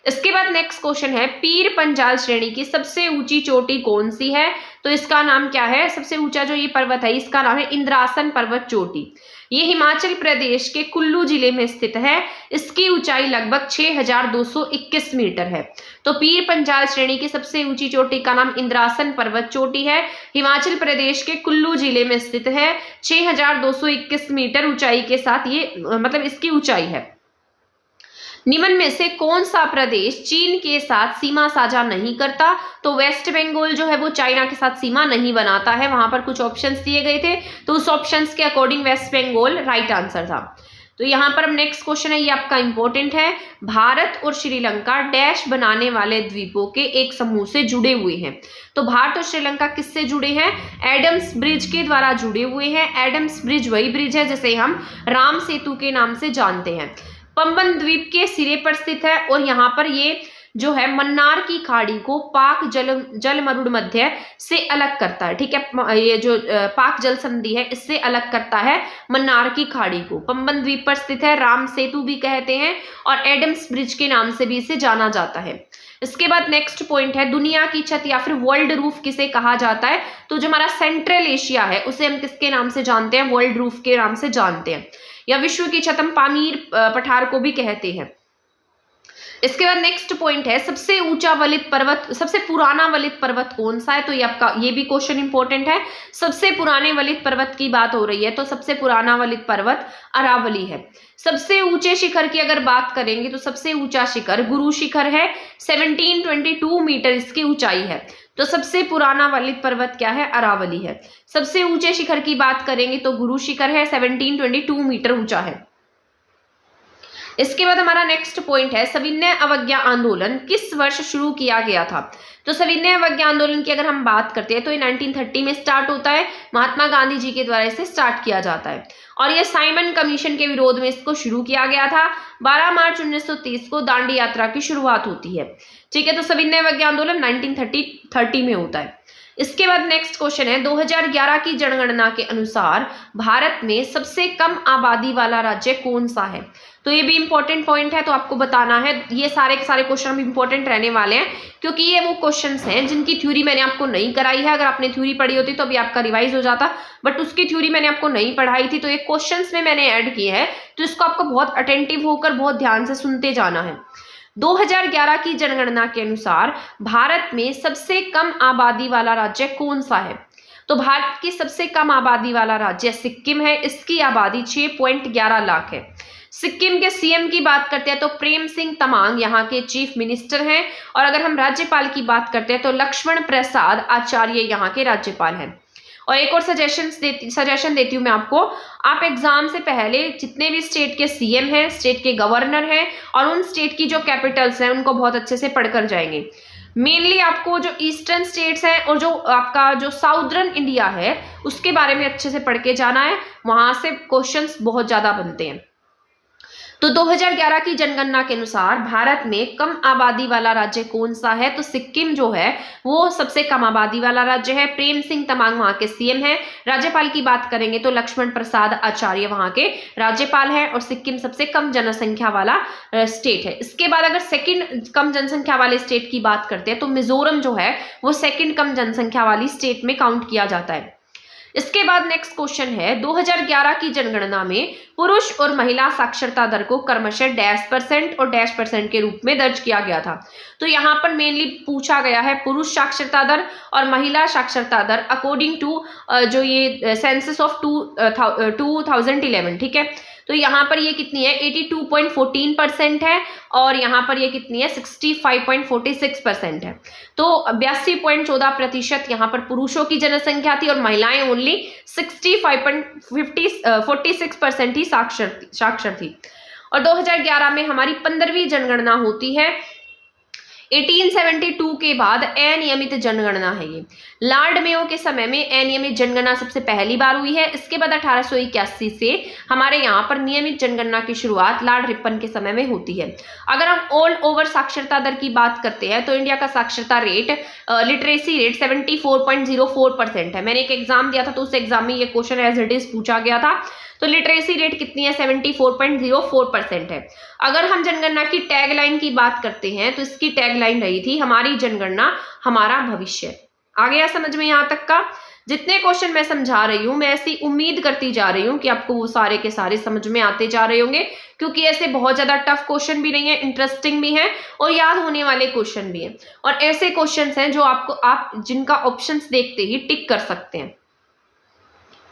इसके बाद नेक्स्ट क्वेश्चन है, पीर पंजाल श्रेणी की सबसे ऊंची चोटी कौन सी है। तो इसका नाम क्या है, सबसे ऊंचा जो ये पर्वत है इसका नाम है इंद्रासन पर्वत चोटी। ये हिमाचल प्रदेश के कुल्लू जिले में स्थित है। इसकी ऊंचाई लगभग 6221 मीटर है। तो पीर पंजाल श्रेणी की सबसे ऊंची चोटी का नाम इंद्रासन पर्वत चोटी है, हिमाचल प्रदेश के कुल्लू जिले में स्थित है। 6221 मीटर ऊंचाई के साथ ये मतलब इसकी ऊंचाई है। निम्न में से कौन सा प्रदेश चीन के साथ सीमा साझा नहीं करता। तो वेस्ट बंगाल जो है वो चाइना के साथ सीमा नहीं बनाता है। वहां पर कुछ ऑप्शंस दिए गए थे, तो उस ऑप्शंस के according West Bengal right answer था। तो यहाँ पर अब नेक्स्ट क्वेश्चन है, ये आपका इंपॉर्टेंट है, भारत और श्रीलंका डैश बनाने वाले द्वीपों के एक समूह से जुड़े हुए हैं। तो भारत और श्रीलंका किससे जुड़े हैं, एडम्स ब्रिज के द्वारा जुड़े हुए हैं। एडम्स ब्रिज वही ब्रिज है जिसे हम राम सेतु के नाम से जानते हैं। पंबन द्वीप के सिरे पर स्थित है और यहाँ पर ये जो है मन्नार की खाड़ी को पाक जल मरुड़ मध्य से अलग करता है। ठीक है, ये जो पाक जल संधि है इससे अलग करता है मन्नार की खाड़ी को। पंबन द्वीप पर स्थित है, राम सेतु भी कहते हैं और एडम्स ब्रिज के नाम से भी इसे जाना जाता है। इसके बाद नेक्स्ट पॉइंट है, दुनिया की छत या फिर वर्ल्ड रूफ किसे कहा जाता है? तो जो हमारा सेंट्रल एशिया है उसे हम किसके नाम से जानते हैं? वर्ल्ड रूफ के नाम से जानते हैं, या विश्व की छत हम पामीर पठार को भी कहते हैं। इसके बाद नेक्स्ट पॉइंट है, सबसे ऊंचा वलित पर्वत, सबसे पुराना वलित पर्वत कौन सा है? तो ये आपका ये भी क्वेश्चन इंपॉर्टेंट है। सबसे पुराने वलित पर्वत की बात हो रही है तो सबसे पुराना वलित पर्वत अरावली है। सबसे ऊंचे शिखर की अगर बात करेंगे तो सबसे ऊंचा शिखर गुरु शिखर है, 1722 मीटर इसकी ऊंचाई है। तो सबसे पुराना वलित पर्वत क्या है? अरावली है। सबसे ऊंचे शिखर की बात करेंगे तो गुरु शिखर है, 1722 मीटर ऊंचा है। इसके बाद हमारा नेक्स्ट पॉइंट है, सविनय अवज्ञा आंदोलन किस वर्ष शुरू किया गया था? तो सविनय अवज्ञा आंदोलन की अगर हम बात करते हैं तो ये 1930 में स्टार्ट होता है। महात्मा गांधी जी के द्वारा इसे स्टार्ट किया जाता है और ये साइमन कमीशन के विरोध में इसको शुरू किया गया था। 12 मार्च 1930 को दांडी यात्रा की शुरुआत होती है। ठीक है, तो सविनय अवज्ञा आंदोलन 1930 में होता है। इसके बाद नेक्स्ट क्वेश्चन है, 2011 की जनगणना के अनुसार भारत में सबसे कम आबादी वाला राज्य कौन सा है? तो ये भी इंपॉर्टेंट पॉइंट है, तो आपको बताना है। ये सारे के सारे क्वेश्चन इंपॉर्टेंट रहने वाले हैं क्योंकि ये वो क्वेश्चंस हैं जिनकी थ्योरी मैंने आपको नहीं कराई है। अगर आपने थ्योरी पढ़ी होती तो अभी आपका रिवाइज हो जाता, बट उसकी थ्योरी मैंने आपको नहीं पढ़ाई थी, तो ये क्वेश्चंस में मैंने ऐड किए हैं। तो इसको आपको बहुत अटेंटिव होकर बहुत ध्यान से सुनते जाना है। 2011 की जनगणना के अनुसार भारत में सबसे कम आबादी वाला राज्य कौन सा है? तो भारत की सबसे कम आबादी वाला राज्य सिक्किम है। इसकी आबादी 6.11 लाख है। सिक्किम के सीएम की बात करते हैं तो प्रेम सिंह तमांग यहाँ के चीफ मिनिस्टर हैं और अगर हम राज्यपाल की बात करते हैं तो लक्ष्मण प्रसाद आचार्य यहाँ के राज्यपाल हैं। और एक और सजेशन देती हूँ मैं आपको, आप एग्जाम से पहले जितने भी स्टेट के सीएम हैं, स्टेट के गवर्नर हैं और उन स्टेट की जो कैपिटल्स हैं उनको बहुत अच्छे से पढ़कर जाएंगे। मेनली आपको जो ईस्टर्न स्टेट्स हैं और जो आपका जो साउदर्न इंडिया है उसके बारे में अच्छे से पढ़ के जाना है, वहां से क्वेश्चंस बहुत ज्यादा बनते हैं। तो 2011 की जनगणना के अनुसार भारत में कम आबादी वाला राज्य कौन सा है? तो सिक्किम जो है वो सबसे कम आबादी वाला राज्य है। प्रेम सिंह तमांग वहां के सीएम हैं। राज्यपाल की बात करेंगे तो लक्ष्मण प्रसाद आचार्य वहां के राज्यपाल हैं और सिक्किम सबसे कम जनसंख्या वाला स्टेट है। इसके बाद अगर सेकंड कम जनसंख्या वाले स्टेट की बात करते हैं तो मिजोरम जो है वो सेकंड कम जनसंख्या वाली स्टेट में काउंट किया जाता है। इसके बाद नेक्स्ट क्वेश्चन है, 2011 की जनगणना में पुरुष और महिला साक्षरता दर को क्रमशः -% और -% के रूप में दर्ज किया गया था। तो यहाँ पर मेनली पूछा गया है पुरुष साक्षरता दर और महिला साक्षरता दर अकॉर्डिंग टू जो ये सेंसस ऑफ 2011। ठीक है, तो यहाँ पर ये कितनी है? 82.14% है और यहाँ पर ये कितनी है? 65.46% है। तो 82.14% यहाँ पर पुरुषों की जनसंख्या थी और महिलाएं ओनली 65.46% ही साक्षर थी। और 2011 में हमारी 15वीं जनगणना होती है। 1872 के बाद अनियमित जनगणना है ये। लॉर्ड मेयो के समय में अनियमित जनगणना सबसे पहली बार हुई है। इसके बाद 1881 से हमारे यहाँ पर नियमित जनगणना की शुरुआत लॉर्ड रिपन के समय में होती है। अगर हम ऑल ओवर साक्षरता दर की बात करते हैं तो इंडिया का साक्षरता रेट, लिटरेसी रेट 74.04% है। मैंने एक एग्जाम दिया था तो उस एग्जाम में ये क्वेश्चन एज इट इज पूछा गया था। तो लिटरेसी रेट कितनी है? 74.04% है। अगर हम जनगणना की टैगलाइन की बात करते हैं तो इसकी टैगलाइन रही थी, हमारी जनगणना हमारा भविष्य। आ गया समझ में यहाँ तक का? जितने क्वेश्चन मैं समझा रही हूँ मैं ऐसी उम्मीद करती जा रही हूँ कि आपको वो सारे के सारे समझ में आते जा रहे होंगे, क्योंकि ऐसे बहुत ज्यादा टफ क्वेश्चन भी नहीं है, इंटरेस्टिंग भी है और याद होने वाले क्वेश्चन भी हैं। और ऐसे क्वेश्चंस हैं जो आप जिनका ऑप्शंस देखते ही टिक कर सकते हैं।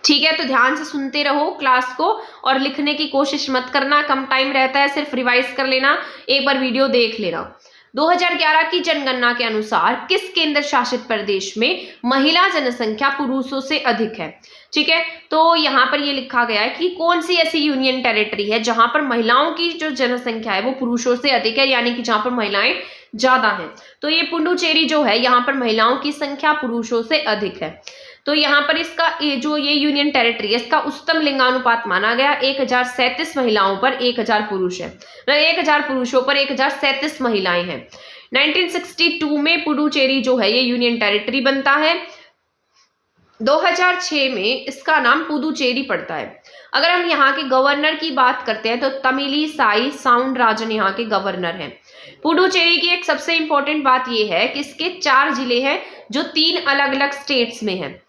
ठीक है, तो ध्यान से सुनते रहो क्लास को और लिखने की कोशिश मत करना, कम टाइम रहता है, सिर्फ रिवाइज कर लेना, एक बार वीडियो देख लेना। 2011 की जनगणना के अनुसार किस केंद्र शासित प्रदेश में महिला जनसंख्या पुरुषों से अधिक है? ठीक है, तो यहाँ पर ये लिखा गया है कि कौन सी ऐसी यूनियन टेरिटरी है जहां पर महिलाओं की जो जनसंख्या है वो पुरुषों से अधिक है, यानी कि जहां पर महिलाएं ज्यादा हैं। तो ये पुडुचेरी जो है, यहाँ पर महिलाओं की संख्या पुरुषों से अधिक है। तो यहाँ पर इसका ये यूनियन टेरिटरी है, इसका उच्चतम लिंगानुपात माना गया 1037 महिलाओं पर 1000 पुरुष है, मतलब 1000 पुरुषों पर 1037 महिलाएं हैं। 1962 में पुडुचेरी जो है ये यूनियन टेरिटरी बनता है। 2006 में इसका नाम पुदुचेरी पड़ता है। अगर हम यहाँ के गवर्नर की बात करते हैं तो तमिलिसाई साउंडराजन यहाँ के गवर्नर हैं। पुडुचेरी की एक सबसे इंपॉर्टेंट बात यह है कि इसके 4 जिले हैं जो 3 अलग अलग स्टेट्स में हैं।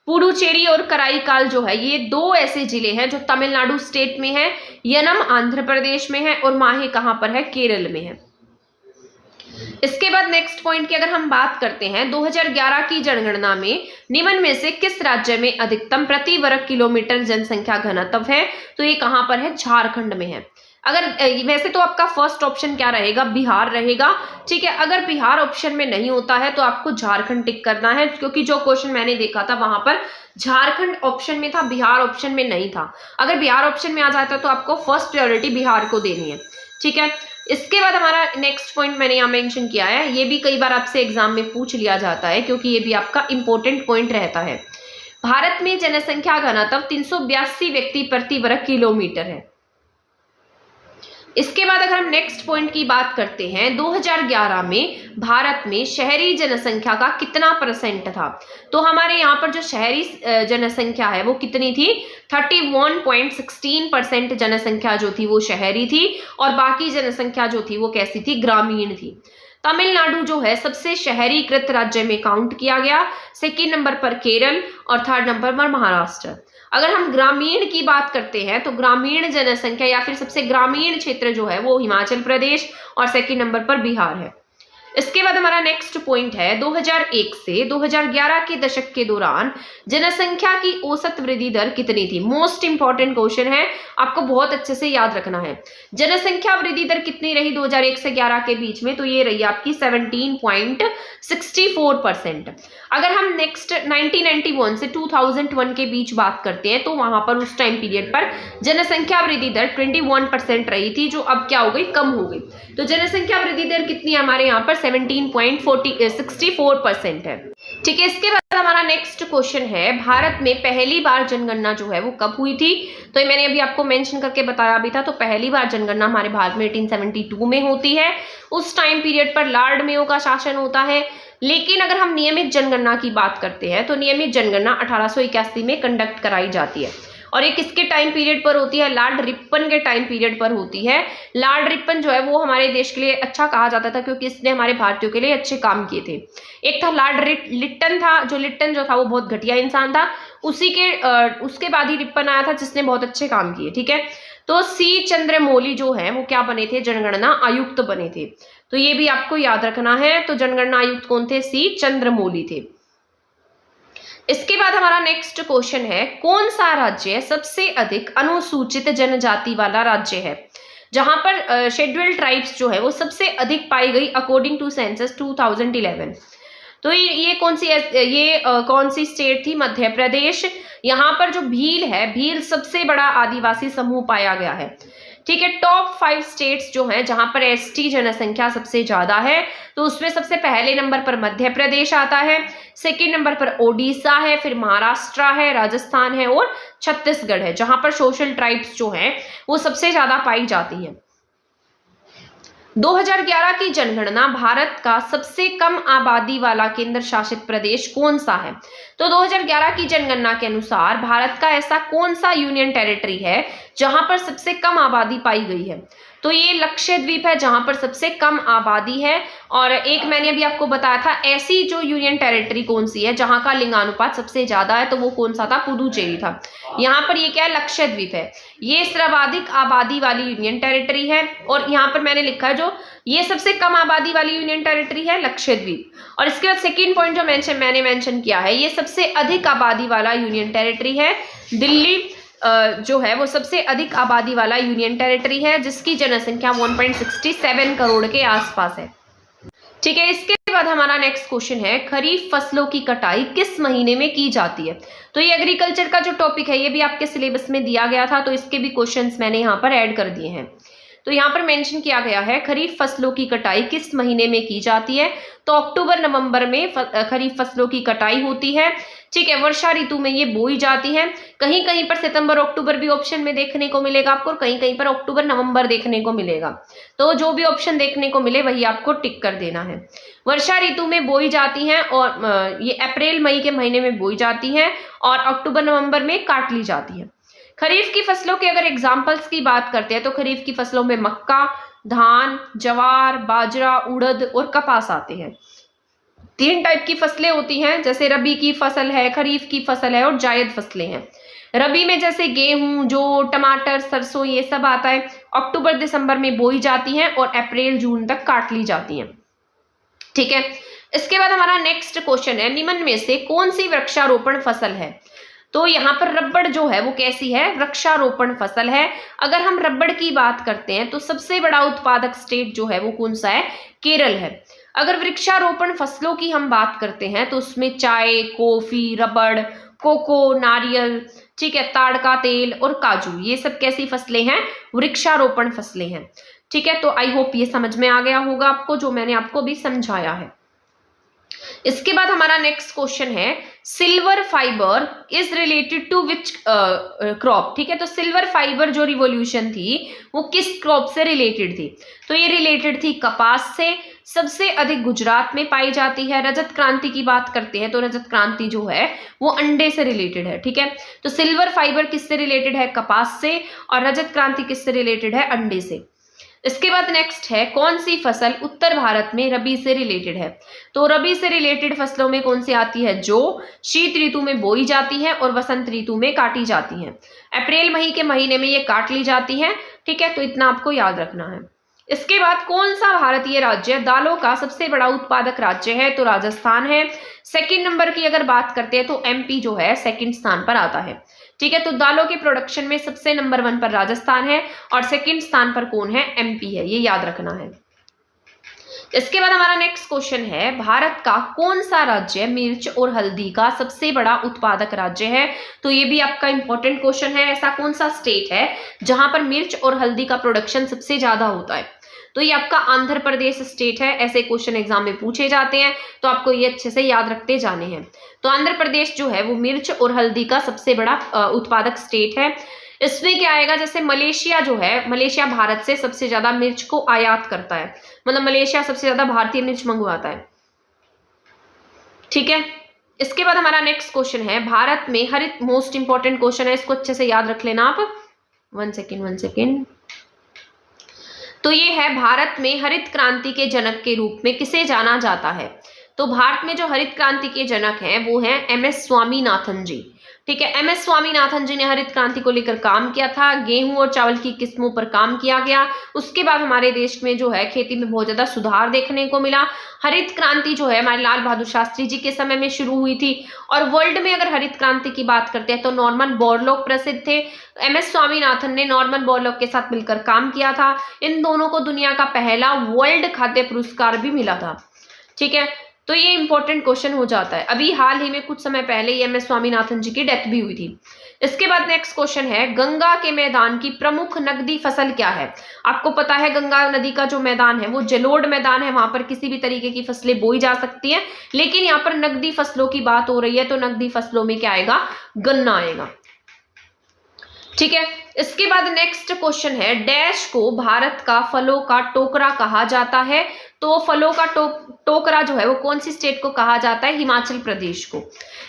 पुडुचेरी और कराईकाल जो है ये 2 ऐसे जिले हैं जो तमिलनाडु स्टेट में है, यनम आंध्र प्रदेश में है और माहे कहाँ पर है, केरल में है। इसके बाद नेक्स्ट पॉइंट की अगर हम बात करते हैं 2011 की जनगणना में निम्न में से किस राज्य में अधिकतम प्रति वर्ग किलोमीटर जनसंख्या घनत्व है, तो ये कहां पर है, झारखंड में है। अगर वैसे तो आपका फर्स्ट ऑप्शन क्या रहेगा, बिहार रहेगा, ठीक है। अगर बिहार ऑप्शन में नहीं होता है तो आपको झारखंड टिक करना है, क्योंकि जो क्वेश्चन मैंने देखा था वहां पर झारखंड ऑप्शन में था, बिहार ऑप्शन में नहीं था। अगर बिहार ऑप्शन में आ जाता तो आपको फर्स्ट प्रायोरिटी बिहार को देनी है, ठीक है। इसके बाद हमारा नेक्स्ट पॉइंट मैंने यहाँ मेंशन किया है, ये भी कई बार आपसे एग्जाम में पूछ लिया जाता है क्योंकि ये भी आपका इंपॉर्टेंट पॉइंट रहता है। भारत में जनसंख्या घनत्व 382 व्यक्ति प्रति वर्ग किलोमीटर है। इसके बाद अगर हम नेक्स्ट पॉइंट की बात करते हैं 2011 में भारत में शहरी जनसंख्या का कितना परसेंट था, तो हमारे यहाँ पर जो शहरी जनसंख्या है वो कितनी थी, 31.16% जनसंख्या जो थी वो शहरी थी और बाकी जनसंख्या जो थी वो कैसी थी, ग्रामीण थी। तमिलनाडु जो है सबसे शहरीकृत राज्य में काउंट किया गया, सेकेंड नंबर पर केरल और थर्ड नंबर पर महाराष्ट्र। अगर हम ग्रामीण की बात करते हैं तो ग्रामीण जनसंख्या या फिर सबसे ग्रामीण क्षेत्र जो है वो हिमाचल प्रदेश और सेकंड नंबर पर बिहार है। इसके बाद हमारा नेक्स्ट पॉइंट है 2001 से 2011 के दशक के दौरान जनसंख्या की औसत वृद्धि दर कितनी थी। मोस्ट इंपॉर्टेंट क्वेश्चन है, आपको बहुत अच्छे से याद रखना है। जनसंख्या वृद्धि दर कितनी रही 2001 से 11 के बीच में, तो ये रही आपकी 17.64%। अगर हम नेक्स्ट 1991 से 2001 के बीच बात करते हैं तो वहां पर उस टाइम पीरियड पर जनसंख्या वृद्धि दर 21% रही थी, जो अब क्या हो गई, कम हो गई। तो जनसंख्या वृद्धि दर कितनी है हमारे यहाँ पर 17.64% है, ठीक है। इसके बाद हमारा नेक्स्ट क्वेश्चन है, भारत में पहली बार जनगणना जो है वो कब हुई थी, तो ये मैंने अभी आपको मेंशन करके बताया भी था। तो पहली बार जनगणना हमारे भारत में 1872 में होती है। उस टाइम पीरियड पर लॉर्ड मेयो का शासन होता है। लेकिन अगर हम नियमित जनगणना की बात करते हैं तो नियमित जनगणना 1881 में कंडक्ट कराई जाती है और ये किसके टाइम पीरियड पर होती है, लॉर्ड रिपन के टाइम पीरियड पर होती है। लॉर्ड रिपन जो है वो हमारे देश के लिए अच्छा कहा जाता था क्योंकि इसने हमारे भारतीयों के लिए अच्छे काम किए थे। एक था लॉर्ड लिट्टन था, जो लिट्टन जो था वो बहुत घटिया इंसान था, उसके बाद ही रिपन आया था जिसने बहुत अच्छे काम किए, ठीक है। तो सी चंद्रमौली जो है वो क्या बने थे, जनगणना आयुक्त बने थे। तो ये भी आपको याद रखना है। तो जनगणना आयुक्त कौन थे, सी चंद्रमौली थे। इसके बाद हमारा नेक्स्ट क्वेश्चन है, कौन सा राज्य सबसे अधिक अनुसूचित जनजाति वाला राज्य है, जहां पर शेड्यूल्ड ट्राइब्स जो है वो सबसे अधिक पाई गई अकॉर्डिंग टू सेंसस 2011। तो ये कौन सी स्टेट थी, मध्य प्रदेश। यहाँ पर जो भील है, भील सबसे बड़ा आदिवासी समूह पाया गया है, ठीक है। टॉप 5 स्टेट्स जो हैं जहां पर एसटी जनसंख्या सबसे ज्यादा है, तो उसमें सबसे पहले नंबर पर मध्य प्रदेश आता है, सेकंड नंबर पर ओडिशा है, फिर महाराष्ट्र है, राजस्थान है और छत्तीसगढ़ है, जहां पर सोशल ट्राइब्स जो हैं वो सबसे ज्यादा पाई जाती हैं। 2011 की जनगणना भारत का सबसे कम आबादी वाला केंद्र शासित प्रदेश कौन सा है, तो 2011 की जनगणना के अनुसार भारत का ऐसा कौन सा यूनियन टेरिटरी है जहां पर सबसे कम आबादी पाई गई है, तो ये लक्षद्वीप है जहां पर सबसे कम आबादी है। और एक मैंने अभी आपको बताया था ऐसी जो यूनियन टेरिटरी कौन सी है जहां का लिंगानुपात सबसे ज्यादा है, तो वो कौन सा था, पुडुचेरी था। यहाँ पर ये क्या है, लक्षद्वीप है, ये सर्वाधिक आबादी वाली यूनियन टेरिटरी है। और यहाँ पर मैंने लिखा है जो ये सबसे कम आबादी वाली यूनियन टेरिटरी है लक्षद्वीप। और इसके बाद सेकेंड पॉइंट जो मैंने मेंशन किया है, ये सबसे अधिक आबादी वाला यूनियन टेरिटरी है दिल्ली, जो है वो सबसे अधिक आबादी वाला यूनियन टेरिटरी है जिसकी जनसंख्या 1.67 करोड़ के आसपास है, ठीक है। इसके बाद हमारा नेक्स्ट क्वेश्चन है, खरीफ फसलों की कटाई किस महीने में की जाती है, तो ये एग्रीकल्चर का जो टॉपिक है ये भी आपके सिलेबस में दिया गया था, तो इसके भी क्वेश्चंस मैंने यहाँ पर ऐड कर दिए हैं। तो यहाँ पर मेंशन किया गया है खरीफ फसलों की कटाई किस महीने में की जाती है, तो अक्टूबर नवंबर में खरीफ फसलों की कटाई होती है। ठीक है, वर्षा ऋतु में ये बोई जाती है। कहीं कहीं पर सितंबर अक्टूबर भी ऑप्शन में देखने को मिलेगा आपको, और कहीं कहीं पर अक्टूबर नवंबर देखने को मिलेगा। तो जो भी ऑप्शन देखने को मिले वही आपको टिक कर देना है। वर्षा ऋतु में बोई जाती है और ये अप्रैल मई के महीने में बोई जाती है और अक्टूबर नवंबर में काट ली जाती है। खरीफ की फसलों के अगर एग्जाम्पल्स की बात करते हैं तो खरीफ की फसलों में मक्का, धान, जवार, बाजरा, उड़द और कपास आते हैं। 3 टाइप की फसलें होती हैं, जैसे रबी की फसल है, खरीफ की फसल है और जायद फसलें हैं। रबी में जैसे गेहूं, जौ, टमाटर, सरसों ये सब आता है। अक्टूबर दिसंबर में बोई जाती हैं और अप्रैल जून तक काट ली जाती हैं। ठीक है, इसके बाद हमारा नेक्स्ट क्वेश्चन है, निम्न में से कौन सी वृक्षारोपण फसल है। तो यहाँ पर रबड़ जो है वो कैसी है, वृक्षारोपण फसल है। अगर हम रबड़ की बात करते हैं तो सबसे बड़ा उत्पादक स्टेट जो है वो कौन सा है, केरल है। अगर वृक्षारोपण फसलों की हम बात करते हैं तो उसमें चाय, कॉफी, रबड़, कोको, नारियल, ठीक है, ताड़ का तेल और काजू, ये सब कैसी फसलें हैं, वृक्षारोपण फसलें हैं। ठीक है, तो आई होप ये समझ में आ गया होगा आपको जो मैंने आपको भी समझाया है। इसके बाद हमारा नेक्स्ट क्वेश्चन है, silver fibre is related to which crop. ठीक है, तो सिल्वर फाइबर जो रिवॉल्यूशन थी वो किस क्रॉप से रिलेटेड थी, तो ये रिलेटेड थी कपास से। सबसे अधिक गुजरात में पाई जाती है। रजत क्रांति की बात करते हैं तो रजत क्रांति जो है वो अंडे से रिलेटेड है। ठीक है, तो सिल्वर फाइबर किससे रिलेटेड है, कपास से, और रजत क्रांति किससे रिलेटेड है, अंडे से। इसके बाद नेक्स्ट है, कौन सी फसल उत्तर भारत में रबी से रिलेटेड है, तो रबी से रिलेटेड फसलों में कौन सी आती है, जो शीत ऋतु में बोई जाती है और वसंत ऋतु में काटी जाती है। अप्रैल मई के महीने में ये काट ली जाती है। ठीक है, तो इतना आपको याद रखना है। इसके बाद कौन सा भारतीय राज्य दालों का सबसे बड़ा उत्पादक राज्य है, तो राजस्थान है। सेकंड नंबर की अगर बात करते हैं तो एमपी जो है सेकंड स्थान पर आता है। ठीक है, तो दालों के प्रोडक्शन में सबसे नंबर 1 पर राजस्थान है और सेकंड स्थान पर कौन है, एमपी है, ये याद रखना है। इसके बाद हमारा नेक्स्ट क्वेश्चन है, भारत का कौन सा राज्य मिर्च और हल्दी का सबसे बड़ा उत्पादक राज्य है, तो ये भी आपका इंपॉर्टेंट क्वेश्चन है। ऐसा कौन सा स्टेट है जहां पर मिर्च और हल्दी का प्रोडक्शन सबसे ज्यादा होता है, तो ये आपका आंध्र प्रदेश स्टेट है। ऐसे क्वेश्चन एग्जाम में पूछे जाते हैं तो आपको ये अच्छे से याद रखते जाने हैं। तो आंध्र प्रदेश जो है वो मिर्च और हल्दी का सबसे बड़ा उत्पादक स्टेट है। इसमें क्या आएगा, जैसे मलेशिया जो है, मलेशिया भारत से सबसे ज्यादा मिर्च को आयात करता है, मतलब मलेशिया सबसे ज्यादा भारतीय मिर्च मंगवाता है। ठीक है, इसके बाद हमारा नेक्स्ट क्वेश्चन है, भारत में हरित, मोस्ट इंपॉर्टेंट क्वेश्चन है, इसको अच्छे से याद रख लेना आप। 1 सेकेंड। तो ये है, भारत में हरित क्रांति के जनक के रूप में किसे जाना जाता है, तो भारत में जो हरित क्रांति के जनक हैं वो हैं एमएस स्वामीनाथन जी। ठीक है, एमएस स्वामीनाथन जी ने हरित क्रांति को लेकर काम किया था। गेहूं और चावल की किस्मों पर काम किया गया। उसके बाद हमारे देश में जो है खेती में बहुत ज्यादा सुधार देखने को मिला। हरित क्रांति जो है हमारे लाल बहादुर शास्त्री जी के समय में शुरू हुई थी। और वर्ल्ड में अगर हरित क्रांति की बात करते हैं तो नॉर्मन बोरलॉग प्रसिद्ध थे। एमएस स्वामीनाथन ने नॉर्मन बोरलॉग के साथ मिलकर काम किया था। इन दोनों को दुनिया का पहला वर्ल्ड खाद्य पुरस्कार भी मिला था। ठीक है, तो ये इंपॉर्टेंट क्वेश्चन हो जाता है। अभी हाल ही में कुछ समय पहले एमएस स्वामीनाथन जी की डेथ भी हुई थी। इसके बाद नेक्स्ट क्वेश्चन है, गंगा के मैदान की प्रमुख नकदी फसल क्या है। आपको पता है गंगा नदी का जो मैदान है वो जलोढ़ मैदान है, वहां पर किसी भी तरीके की फसलें बोई जा सकती हैं, लेकिन यहाँ पर नकदी फसलों की बात हो रही है तो नकदी फसलों में क्या आएगा, गन्ना आएगा। ठीक है, इसके बाद नेक्स्ट क्वेश्चन है, डैश को भारत का फलों का टोकरा कहा जाता है, तो फलों का टोकरा जो है वो कौन सी स्टेट को कहा जाता है, हिमाचल प्रदेश को।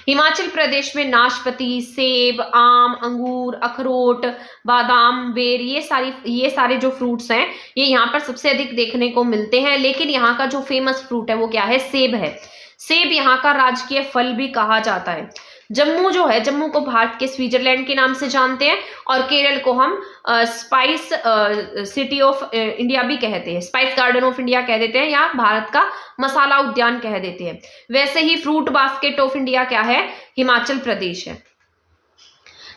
हिमाचल प्रदेश में नाशपाती, सेब, आम, अंगूर, अखरोट, बादाम, बेर, ये सारे जो फ्रूट्स हैं ये यहाँ पर सबसे अधिक देखने को मिलते हैं। लेकिन यहाँ का जो फेमस फ्रूट है वो क्या है, सेब है। सेब यहाँ का राजकीय फल भी कहा जाता है। जम्मू जो है, जम्मू को भारत के स्विट्जरलैंड के नाम से जानते हैं और केरल को हम स्पाइस सिटी ऑफ इंडिया भी कहते हैं, स्पाइस गार्डन ऑफ इंडिया कह देते हैं या भारत का मसाला उद्यान कह देते हैं। वैसे ही फ्रूट बास्केट ऑफ इंडिया क्या है, हिमाचल प्रदेश है।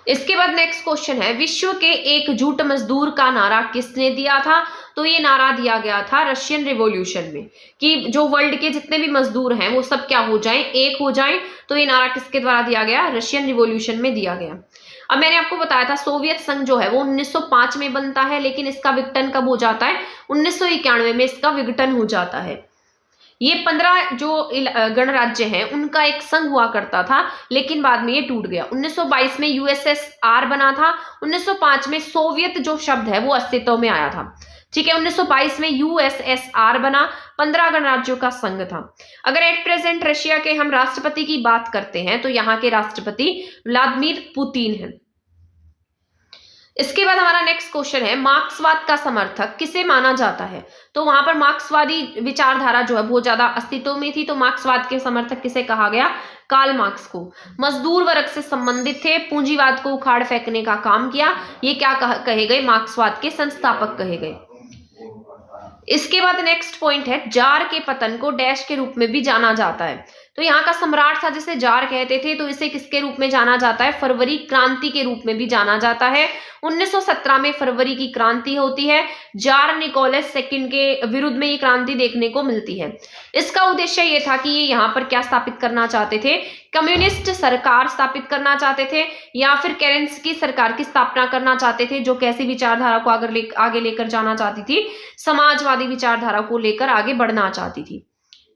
इसके बाद नेक्स्ट क्वेश्चन है, विश्व के एकजुट मजदूर का नारा किसने दिया था, तो ये नारा दिया गया था रशियन रिवॉल्यूशन में कि जो वर्ल्ड के जितने भी मजदूर हैं वो सब क्या हो जाएं, एक हो जाएं। तो ये नारा किसके द्वारा दिया गया, रशियन रिवॉल्यूशन में दिया गया। अब मैंने आपको बताया था सोवियत संघ जो है वो 1905 में बनता है, लेकिन इसका विघटन कब हो जाता है? 1991 में इसका विघटन हो जाता है। ये 15 जो गणराज्य हैं उनका एक संघ हुआ करता था, लेकिन बाद में ये टूट गया। 1922 में यूएसएसआर बना था। 1905 में सोवियत जो शब्द है वो अस्तित्व में आया था। ठीक है, 1922 में यूएसएसआर बना, 15 गणराज्यों का संघ था। अगर एट प्रेजेंट रशिया के हम राष्ट्रपति की बात करते हैं तो यहाँ के राष्ट्रपति व्लादिमीर पुतिन है। इसके बाद हमारा नेक्स्ट क्वेश्चन है, मार्क्सवाद का समर्थक किसे माना जाता है? तो वहां पर मार्क्सवादी विचारधारा जो है बहुत ज्यादा अस्तित्व में थी, तो मार्क्सवाद के समर्थक किसे कहा गया? कार्ल मार्क्स को। मजदूर वर्ग से संबंधित थे, पूंजीवाद को उखाड़ फेंकने का काम किया, ये क्या कहे गए? मार्क्सवाद के संस्थापक कहे गए। इसके बाद नेक्स्ट पॉइंट है, जार के पतन को डैश के रूप में भी जाना जाता है। तो यहाँ का सम्राट था जिसे जार कहते थे, तो इसे किसके रूप में जाना जाता है? फरवरी क्रांति के रूप में भी जाना जाता है। 1917 में फरवरी की क्रांति होती है। जार निकोलस सेकंड के विरुद्ध में ये क्रांति देखने को मिलती है। इसका उद्देश्य ये था कि ये यहाँ पर क्या स्थापित करना चाहते थे? कम्युनिस्ट सरकार स्थापित करना चाहते थे, या फिर केरेंस्की सरकार की स्थापना करना चाहते थे, जो कैसी विचारधारा को आगे लेकर जाना चाहती थी? समाजवादी विचारधारा को लेकर आगे बढ़ना चाहती थी।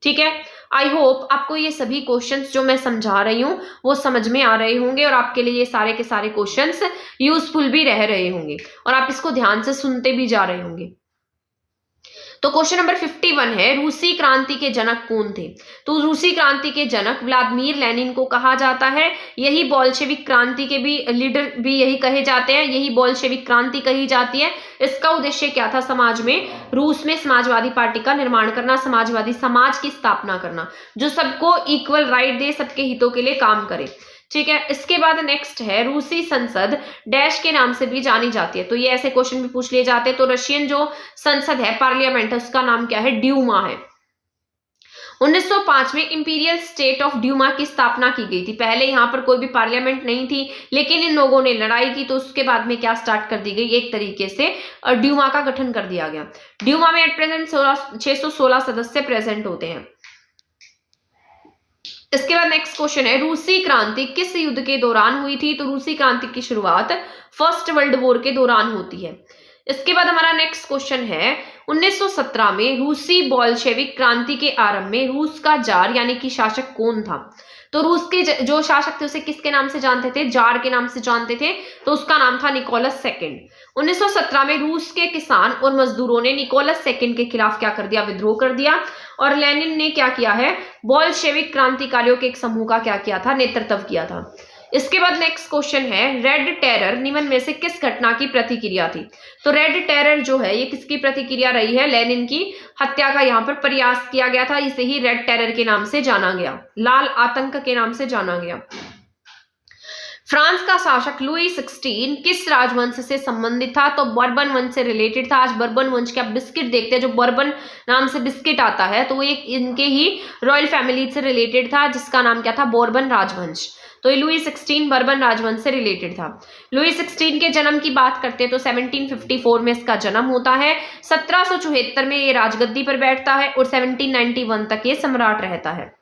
ठीक है, आई होप आपको ये सभी क्वेश्चंस जो मैं समझा रही हूँ वो समझ में आ रहे होंगे, और आपके लिए ये सारे के सारे क्वेश्चंस यूजफुल भी रह रहे होंगे, और आप इसको ध्यान से सुनते भी जा रहे होंगे। तो क्वेश्चन नंबर 51 है, रूसी क्रांति के जनक कौन थे? तो रूसी क्रांति के जनक व्लादिमीर लेनिन को कहा जाता है। यही बोल्शेविक क्रांति के भी लीडर भी यही कहे जाते हैं, यही बोल्शेविक क्रांति कही जाती है। इसका उद्देश्य क्या था? समाज में, रूस में समाजवादी पार्टी का निर्माण करना, समाजवादी समाज की स्थापना करना, जो सबको इक्वल राइट दे, सबके हितों के लिए काम करे। ठीक है, इसके बाद नेक्स्ट है, रूसी संसद डैश के नाम से भी जानी जाती है। तो ये ऐसे क्वेश्चन भी पूछ लिए जाते हैं। तो रशियन जो संसद है, पार्लियामेंट है, उसका नाम क्या है? ड्यूमा है। 1905 में इंपीरियल स्टेट ऑफ ड्यूमा की स्थापना की गई थी। पहले यहाँ पर कोई भी पार्लियामेंट नहीं थी, लेकिन इन लोगों ने लड़ाई की, तो उसके बाद में क्या स्टार्ट कर दी गई? एक तरीके से ड्यूमा का गठन कर दिया गया। ड्यूमा में एट प्रेजेंट 616 सदस्य प्रेजेंट होते हैं। इसके बाद नेक्स्ट क्वेश्चन है, रूसी क्रांति किस युद्ध के दौरान हुई थी? तो रूसी क्रांति की शुरुआत फर्स्ट वर्ल्ड वॉर के दौरान होती है। इसके बाद हमारा नेक्स्ट क्वेश्चन है, 1917 में रूसी बोल्शेविक क्रांति के आरंभ में रूस का जार यानी कि शासक कौन था? तो रूस के जो शासक थे उसे किसके नाम से जानते थे? जार के नाम से जानते थे। तो उसका नाम था निकोलस सेकंड। 1917 में रूस के किसान और मजदूरों ने निकोलस सेकंड के खिलाफ क्या कर दिया? विद्रोह कर दिया। और लेनिन ने क्या किया है? बोल्शेविक क्रांतिकारियों के एक समूह का क्या किया था? नेतृत्व किया था। इसके बाद नेक्स्ट क्वेश्चन है, रेड टेरर निम्न में से किस घटना की प्रतिक्रिया थी? तो रेड टेरर जो है ये किसकी प्रतिक्रिया रही है? लेनिन की हत्या का यहाँ पर प्रयास किया गया था। इसे ही रेड टेरर के नाम से जाना गया, लाल आतंक के नाम से जाना गया। फ्रांस का शासक लुई 16 किस राजवंश से संबंधित था? तो बर्बन वंश से रिलेटेड था। आज बर्बन वंश के आप बिस्किट देखते हैं, जो बर्बन नाम से बिस्किट आता है, तो वो एक इनके ही रॉयल फैमिली से रिलेटेड था, जिसका नाम क्या था? बोर्बन राजवंश। तो लुई 16 बर्बन राजवंश से रिलेटेड था। लुई 16 के जन्म की बात करते हैं तो 1754 में इसका जन्म होता है। 1774 में ये राजगद्दी पर बैठता है और 1791 तक ये सम्राट रहता है।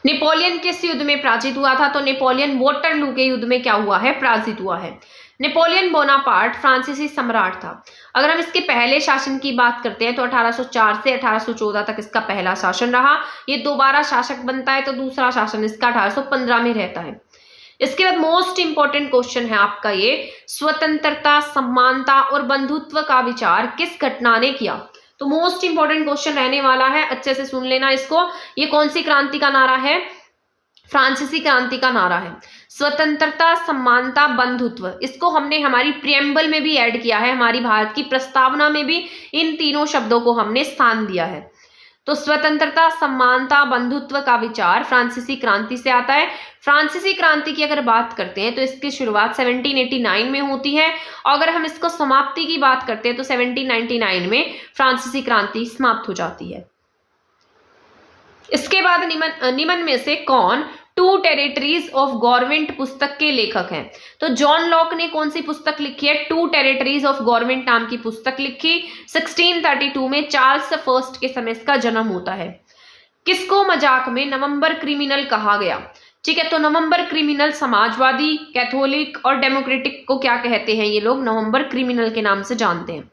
नेपोलियन किस युद्ध में पराजित हुआ था? तो नेपोलियन वॉटरलू के युद्ध में क्या हुआ है? पराजित हुआ है। नेपोलियन बोनापार्ट फ्रांसीसी सम्राट था। अगर हम इसके पहले शासन की बात करते हैं तो 1804 से 1814 तक इसका पहला शासन रहा। ये दोबारा शासक बनता है तो दूसरा शासन इसका 1815 में रहता है। इसके बाद मोस्ट इंपॉर्टेंट क्वेश्चन है आपका ये, स्वतंत्रता, समानता और बंधुत्व का विचार किस घटना ने किया? तो मोस्ट इंपॉर्टेंट क्वेश्चन रहने वाला है, अच्छे से सुन लेना इसको। ये कौन सी क्रांति का नारा है? फ्रांसीसी क्रांति का नारा है। स्वतंत्रता, समानता, बंधुत्व, इसको हमने हमारी प्रियम्बल में भी ऐड किया है, हमारी भारत की प्रस्तावना में भी इन तीनों शब्दों को हमने स्थान दिया है। तो स्वतंत्रता, समानता, बंधुत्व का विचार फ्रांसीसी क्रांति से आता है। फ्रांसीसी क्रांति की अगर बात करते हैं तो इसकी शुरुआत 1789 में होती है, और अगर हम इसको समाप्ति की बात करते हैं तो 1799 में फ्रांसीसी क्रांति समाप्त हो जाती है। इसके बाद निम्न में से कौन टू टेरिटरीज ऑफ गवर्नमेंट पुस्तक के लेखक हैं? तो जॉन लॉक ने कौन सी पुस्तक लिखी है? टू टेरिटरीज ऑफ गवर्नमेंट नाम की पुस्तक लिखी। 1632 में चार्ल्स फर्स्ट के समय इसका जन्म होता है। किसको मजाक में नवंबर क्रिमिनल कहा गया? ठीक है। तो नवंबर क्रिमिनल समाजवादी, कैथोलिक और डेमोक्रेटिक को क्या कहते हैं ये लोग? नवंबर क्रिमिनल के नाम से जानते हैं,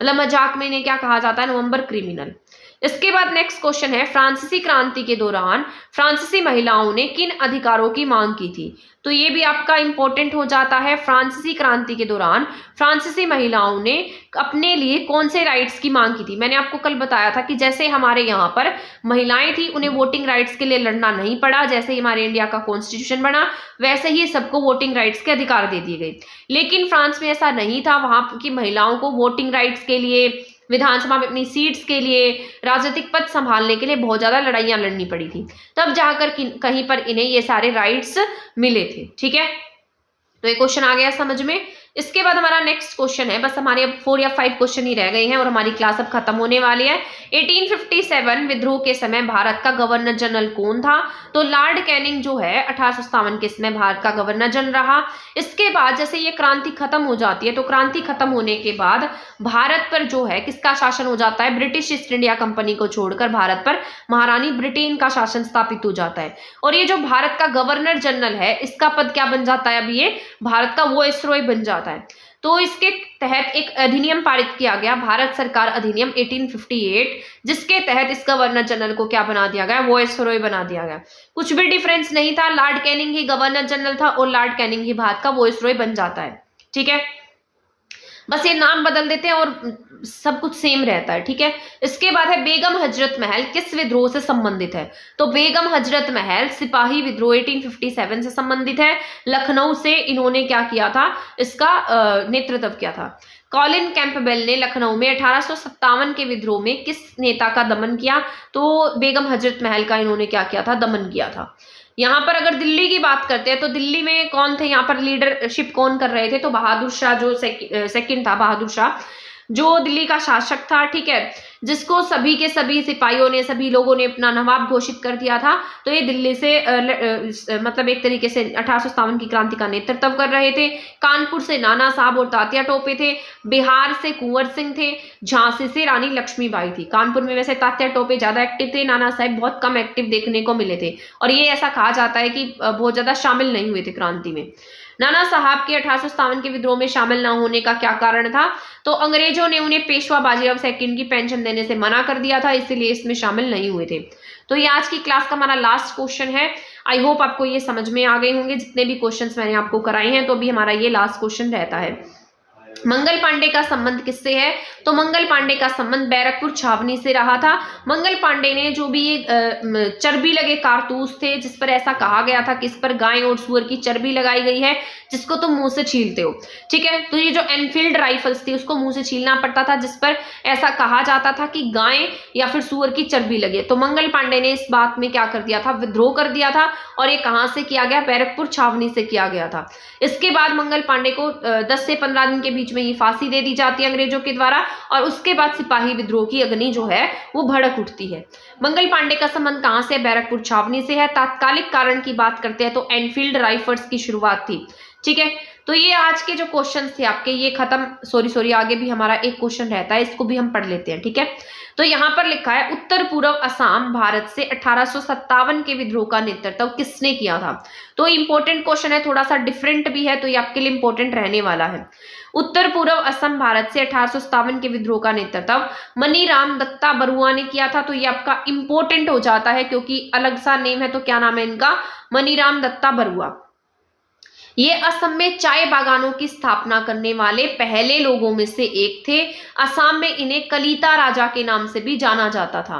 मतलब मजाक में इन्हें क्या कहा जाता है? नवंबर क्रिमिनल। इसके बाद नेक्स्ट क्वेश्चन है, फ्रांसीसी क्रांति के दौरान फ्रांसीसी महिलाओं ने किन अधिकारों की मांग की थी? तो ये भी आपका इंपॉर्टेंट हो जाता है। फ्रांसीसी क्रांति के दौरान फ्रांसीसी महिलाओं ने अपने लिए कौन से राइट्स की मांग की थी? मैंने आपको कल बताया था कि जैसे हमारे यहाँ पर महिलाएं थी, उन्हें वोटिंग राइट्स के लिए लड़ना नहीं पड़ा, जैसे ही हमारे इंडिया का कॉन्स्टिट्यूशन बना वैसे ही सबको वोटिंग राइट्स के अधिकार दे दिए गए। लेकिन फ्रांस में ऐसा नहीं था, वहां की महिलाओं को वोटिंग राइट्स के लिए, विधानसभा में अपनी सीट्स के लिए, राजनीतिक पद संभालने के लिए बहुत ज्यादा लड़ाइयां लड़नी पड़ी थी, तब जाकर कहीं पर इन्हें ये सारे राइट्स मिले थे। ठीक है, तो ये क्वेश्चन आ गया समझ में। इसके बाद हमारा नेक्स्ट क्वेश्चन है, बस हमारे अब 4 या 5 क्वेश्चन ही रह गए हैं और हमारी क्लास अब खत्म होने वाली है। 1857 विद्रोह के समय भारत का गवर्नर जनरल कौन था? तो लॉर्ड कैनिंग जो है 1857 के समय भारत का गवर्नर जनरल रहा। इसके बाद जैसे ये क्रांति खत्म हो जाती है, तो क्रांति खत्म होने के बाद भारत पर जो है किसका शासन हो जाता है? ब्रिटिश ईस्ट इंडिया कंपनी को छोड़कर भारत पर महारानी ब्रिटेन का शासन स्थापित हो जाता है। और ये जो भारत का गवर्नर जनरल है, इसका पद क्या बन जाता है? अब ये भारत का वायसरॉय बन जाता है। तो इसके तहत एक अधिनियम पारित किया गया, भारत सरकार अधिनियम 1858, जिसके तहत इस गवर्नर जनरल को क्या बना दिया गया? वायसरॉय बना दिया गया। कुछ भी डिफरेंस नहीं था, लॉर्ड कैनिंग ही गवर्नर जनरल था और लॉर्ड कैनिंग ही भारत का वायसरॉय बन जाता है। ठीक है, बस ये नाम बदल देते हैं और सब कुछ सेम रहता है। ठीक है, इसके बाद है बेगम हजरत महल किस विद्रोह से संबंधित है? तो बेगम हजरत महल सिपाही विद्रोह 1857 से संबंधित है। लखनऊ से इन्होंने क्या किया था? इसका नेतृत्व किया था। कॉलिन कैंपबेल ने लखनऊ में 1857 के विद्रोह में किस नेता का दमन किया? तो बेगम हजरत महल का इन्होंने क्या किया था? दमन किया था। यहाँ पर अगर दिल्ली की बात करते हैं तो दिल्ली में कौन थे? यहाँ पर लीडरशिप कौन कर रहे थे? तो बहादुर शाह जो सेकंड था, बहादुर शाह जो दिल्ली का शासक था। ठीक है, जिसको सभी के सभी सिपाहियों ने, सभी लोगों ने अपना नवाब घोषित कर दिया था। तो ये दिल्ली से मतलब एक तरीके से 1857 की क्रांति का नेतृत्व कर रहे थे। कानपुर से नाना साहब और तात्या टोपे थे। बिहार से कुंवर सिंह थे। झांसी से रानी लक्ष्मीबाई थी। कानपुर में वैसे तात्या टोपे ज्यादा एक्टिव थे, नाना साहब बहुत कम एक्टिव देखने को मिले थे, और ये ऐसा कहा जाता है कि बहुत ज्यादा शामिल नहीं हुए थे क्रांति में। नाना साहब के 1857 के विद्रोह में शामिल न होने का क्या कारण था? तो अंग्रेजों ने उन्हें पेशवा बाजीराव सेकंड की पेंशन देने से मना कर दिया था, इसलिए इसमें शामिल नहीं हुए थे। तो ये आज की क्लास का हमारा लास्ट क्वेश्चन है। आई होप आपको ये समझ में आ गए होंगे जितने भी क्वेश्चंस मैंने आपको कराए हैं। तो अभी हमारा ये लास्ट क्वेश्चन रहता है, मंगल पांडे का संबंध किससे है? तो मंगल पांडे का संबंध बैरकपुर छावनी से रहा था। मंगल पांडे ने जो भी ये चर्बी लगे कारतूस थे, जिस पर ऐसा कहा गया था कि इस पर गाय और सुअर की चर्बी लगाई गई है, जिसको तुम मुंह से छीलते हो। ठीक है, तो ये जो एनफील्ड राइफल्स थी उसको मुंह से छीलना पड़ता था, जिस पर ऐसा कहा जाता था कि गाय या फिर सुअर की चर्बी लगे। तो मंगल पांडे ने इस बात में क्या कर दिया था? विद्रोह कर दिया था। और ये कहां से किया गया? बैरकपुर छावनी से किया गया था। इसके बाद मंगल पांडे को 10 से 15 दिन के बीच में ही फांसी दे दी जाती है अंग्रेजों के द्वारा, और उसके बाद सिपाही विद्रोह की अग्नि जो है वो भड़क उठती है। मंगल पांडे का संबंध कहां से? बैरकपुर छावनी से है। तात्कालिक कारण की बात करते हैं तो एनफील्ड राइफल्स की शुरुआत थी। ठीक है, तो ये आज के जो क्वेश्चन थे आपके ये खत्म। सॉरी आगे भी हमारा एक क्वेश्चन रहता है, इसको भी हम पढ़ लेते हैं। ठीक है, तो यहाँ पर लिखा है उत्तर पूर्व असम भारत से 1857 के विद्रोह का नेतृत्व किसने किया था? तो इंपॉर्टेंट क्वेश्चन है, थोड़ा सा डिफरेंट भी है, तो ये आपके लिए इंपॉर्टेंट रहने वाला है। उत्तर पूर्व असम भारत से 1857 के विद्रोह का नेतृत्व मनीराम दत्ता बरुआ ने किया था। तो ये आपका इंपॉर्टेंट हो जाता है क्योंकि अलग सा नेम है, तो क्या नाम है इनका? मनीराम दत्ता बरुआ। ये असम में चाय बागानों की स्थापना करने वाले पहले लोगों में से एक थे। असम में इन्हें कलिता राजा के नाम से भी जाना जाता था।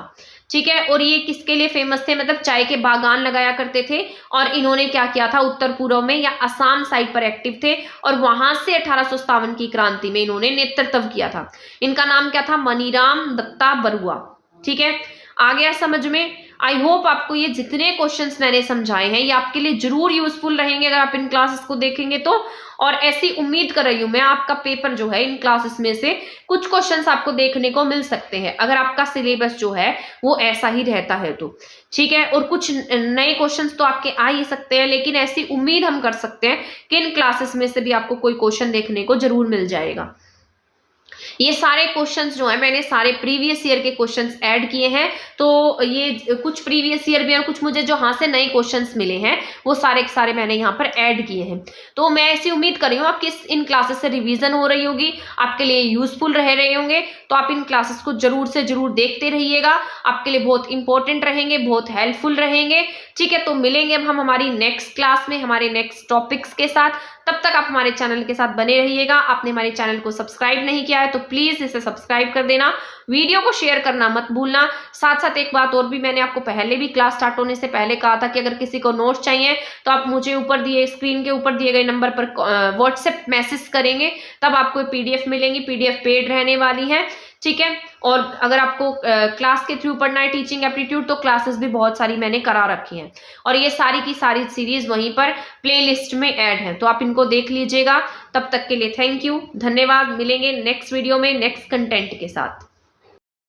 ठीक है, और ये किसके लिए फेमस थे? मतलब चाय के बागान लगाया करते थे, और इन्होंने क्या किया था? उत्तर पूर्व में या असम साइड पर एक्टिव थे, और वहां से 1857 की क्रांति में इन्होंने नेतृत्व किया था। इनका नाम क्या था? मनीराम दत्ता बरुआ। ठीक है, आ गया समझ में? आई होप आपको ये जितने क्वेश्चंस मैंने समझाए हैं ये आपके लिए जरूर यूजफुल रहेंगे अगर आप इन क्लासेस को देखेंगे तो। और ऐसी उम्मीद कर रही हूं मैं, आपका पेपर जो है इन क्लासेस में से कुछ क्वेश्चंस आपको देखने को मिल सकते हैं, अगर आपका सिलेबस जो है वो ऐसा ही रहता है तो। ठीक है, और कुछ नए क्वेश्चंस तो आपके आ ही सकते हैं, लेकिन ऐसी उम्मीद हम कर सकते हैं कि इन क्लासेस में से भी आपको कोई क्वेश्चन देखने को जरूर मिल जाएगा। ये सारे क्वेश्चंस जो है मैंने सारे प्रीवियस ईयर के क्वेश्चंस ऐड किए हैं, तो ये कुछ प्रीवियस ईयर भी हैं, कुछ मुझे जो हाँ से नए क्वेश्चंस मिले हैं वो सारे के सारे मैंने यहाँ पर ऐड किए हैं। तो मैं ऐसी उम्मीद कर रही हूँ आपकी इन क्लासेस से रिवीजन हो रही होगी, आपके लिए यूजफुल रह रहे होंगे। तो आप इन क्लासेस को जरूर से जरूर देखते रहिएगा, आपके लिए बहुत इंपॉर्टेंट रहेंगे, बहुत हेल्पफुल रहेंगे। ठीक है, तो मिलेंगे अब हम हमारी नेक्स्ट क्लास में हमारे नेक्स्ट टॉपिक्स के साथ। तब तक आप हमारे चैनल के साथ बने रहिएगा। आपने हमारे चैनल को सब्सक्राइब नहीं किया है तो प्लीज इसे सब्सक्राइब कर देना, वीडियो को शेयर करना मत भूलना। साथ साथ एक बात और भी, मैंने आपको पहले भी क्लास स्टार्ट होने से पहले कहा था कि अगर किसी को नोट्स चाहिए तो आप मुझे ऊपर दिए स्क्रीन के ऊपर दिए गए नंबर पर व्हाट्सएप मैसेज करेंगे, तब आपको पीडीएफ मिलेंगी। पीडीएफ पेड रहने वाली है, ठीक है। और अगर आपको क्लास के थ्रू पढ़ना है टीचिंग एप्टीट्यूड, तो क्लासेस भी बहुत सारी मैंने करा रखी हैं और ये सारी की सारी सीरीज वहीं पर प्लेलिस्ट में ऐड है, तो आप इनको देख लीजिएगा। तब तक के लिए थैंक यू, धन्यवाद। मिलेंगे नेक्स्ट वीडियो में नेक्स्ट कंटेंट के साथ।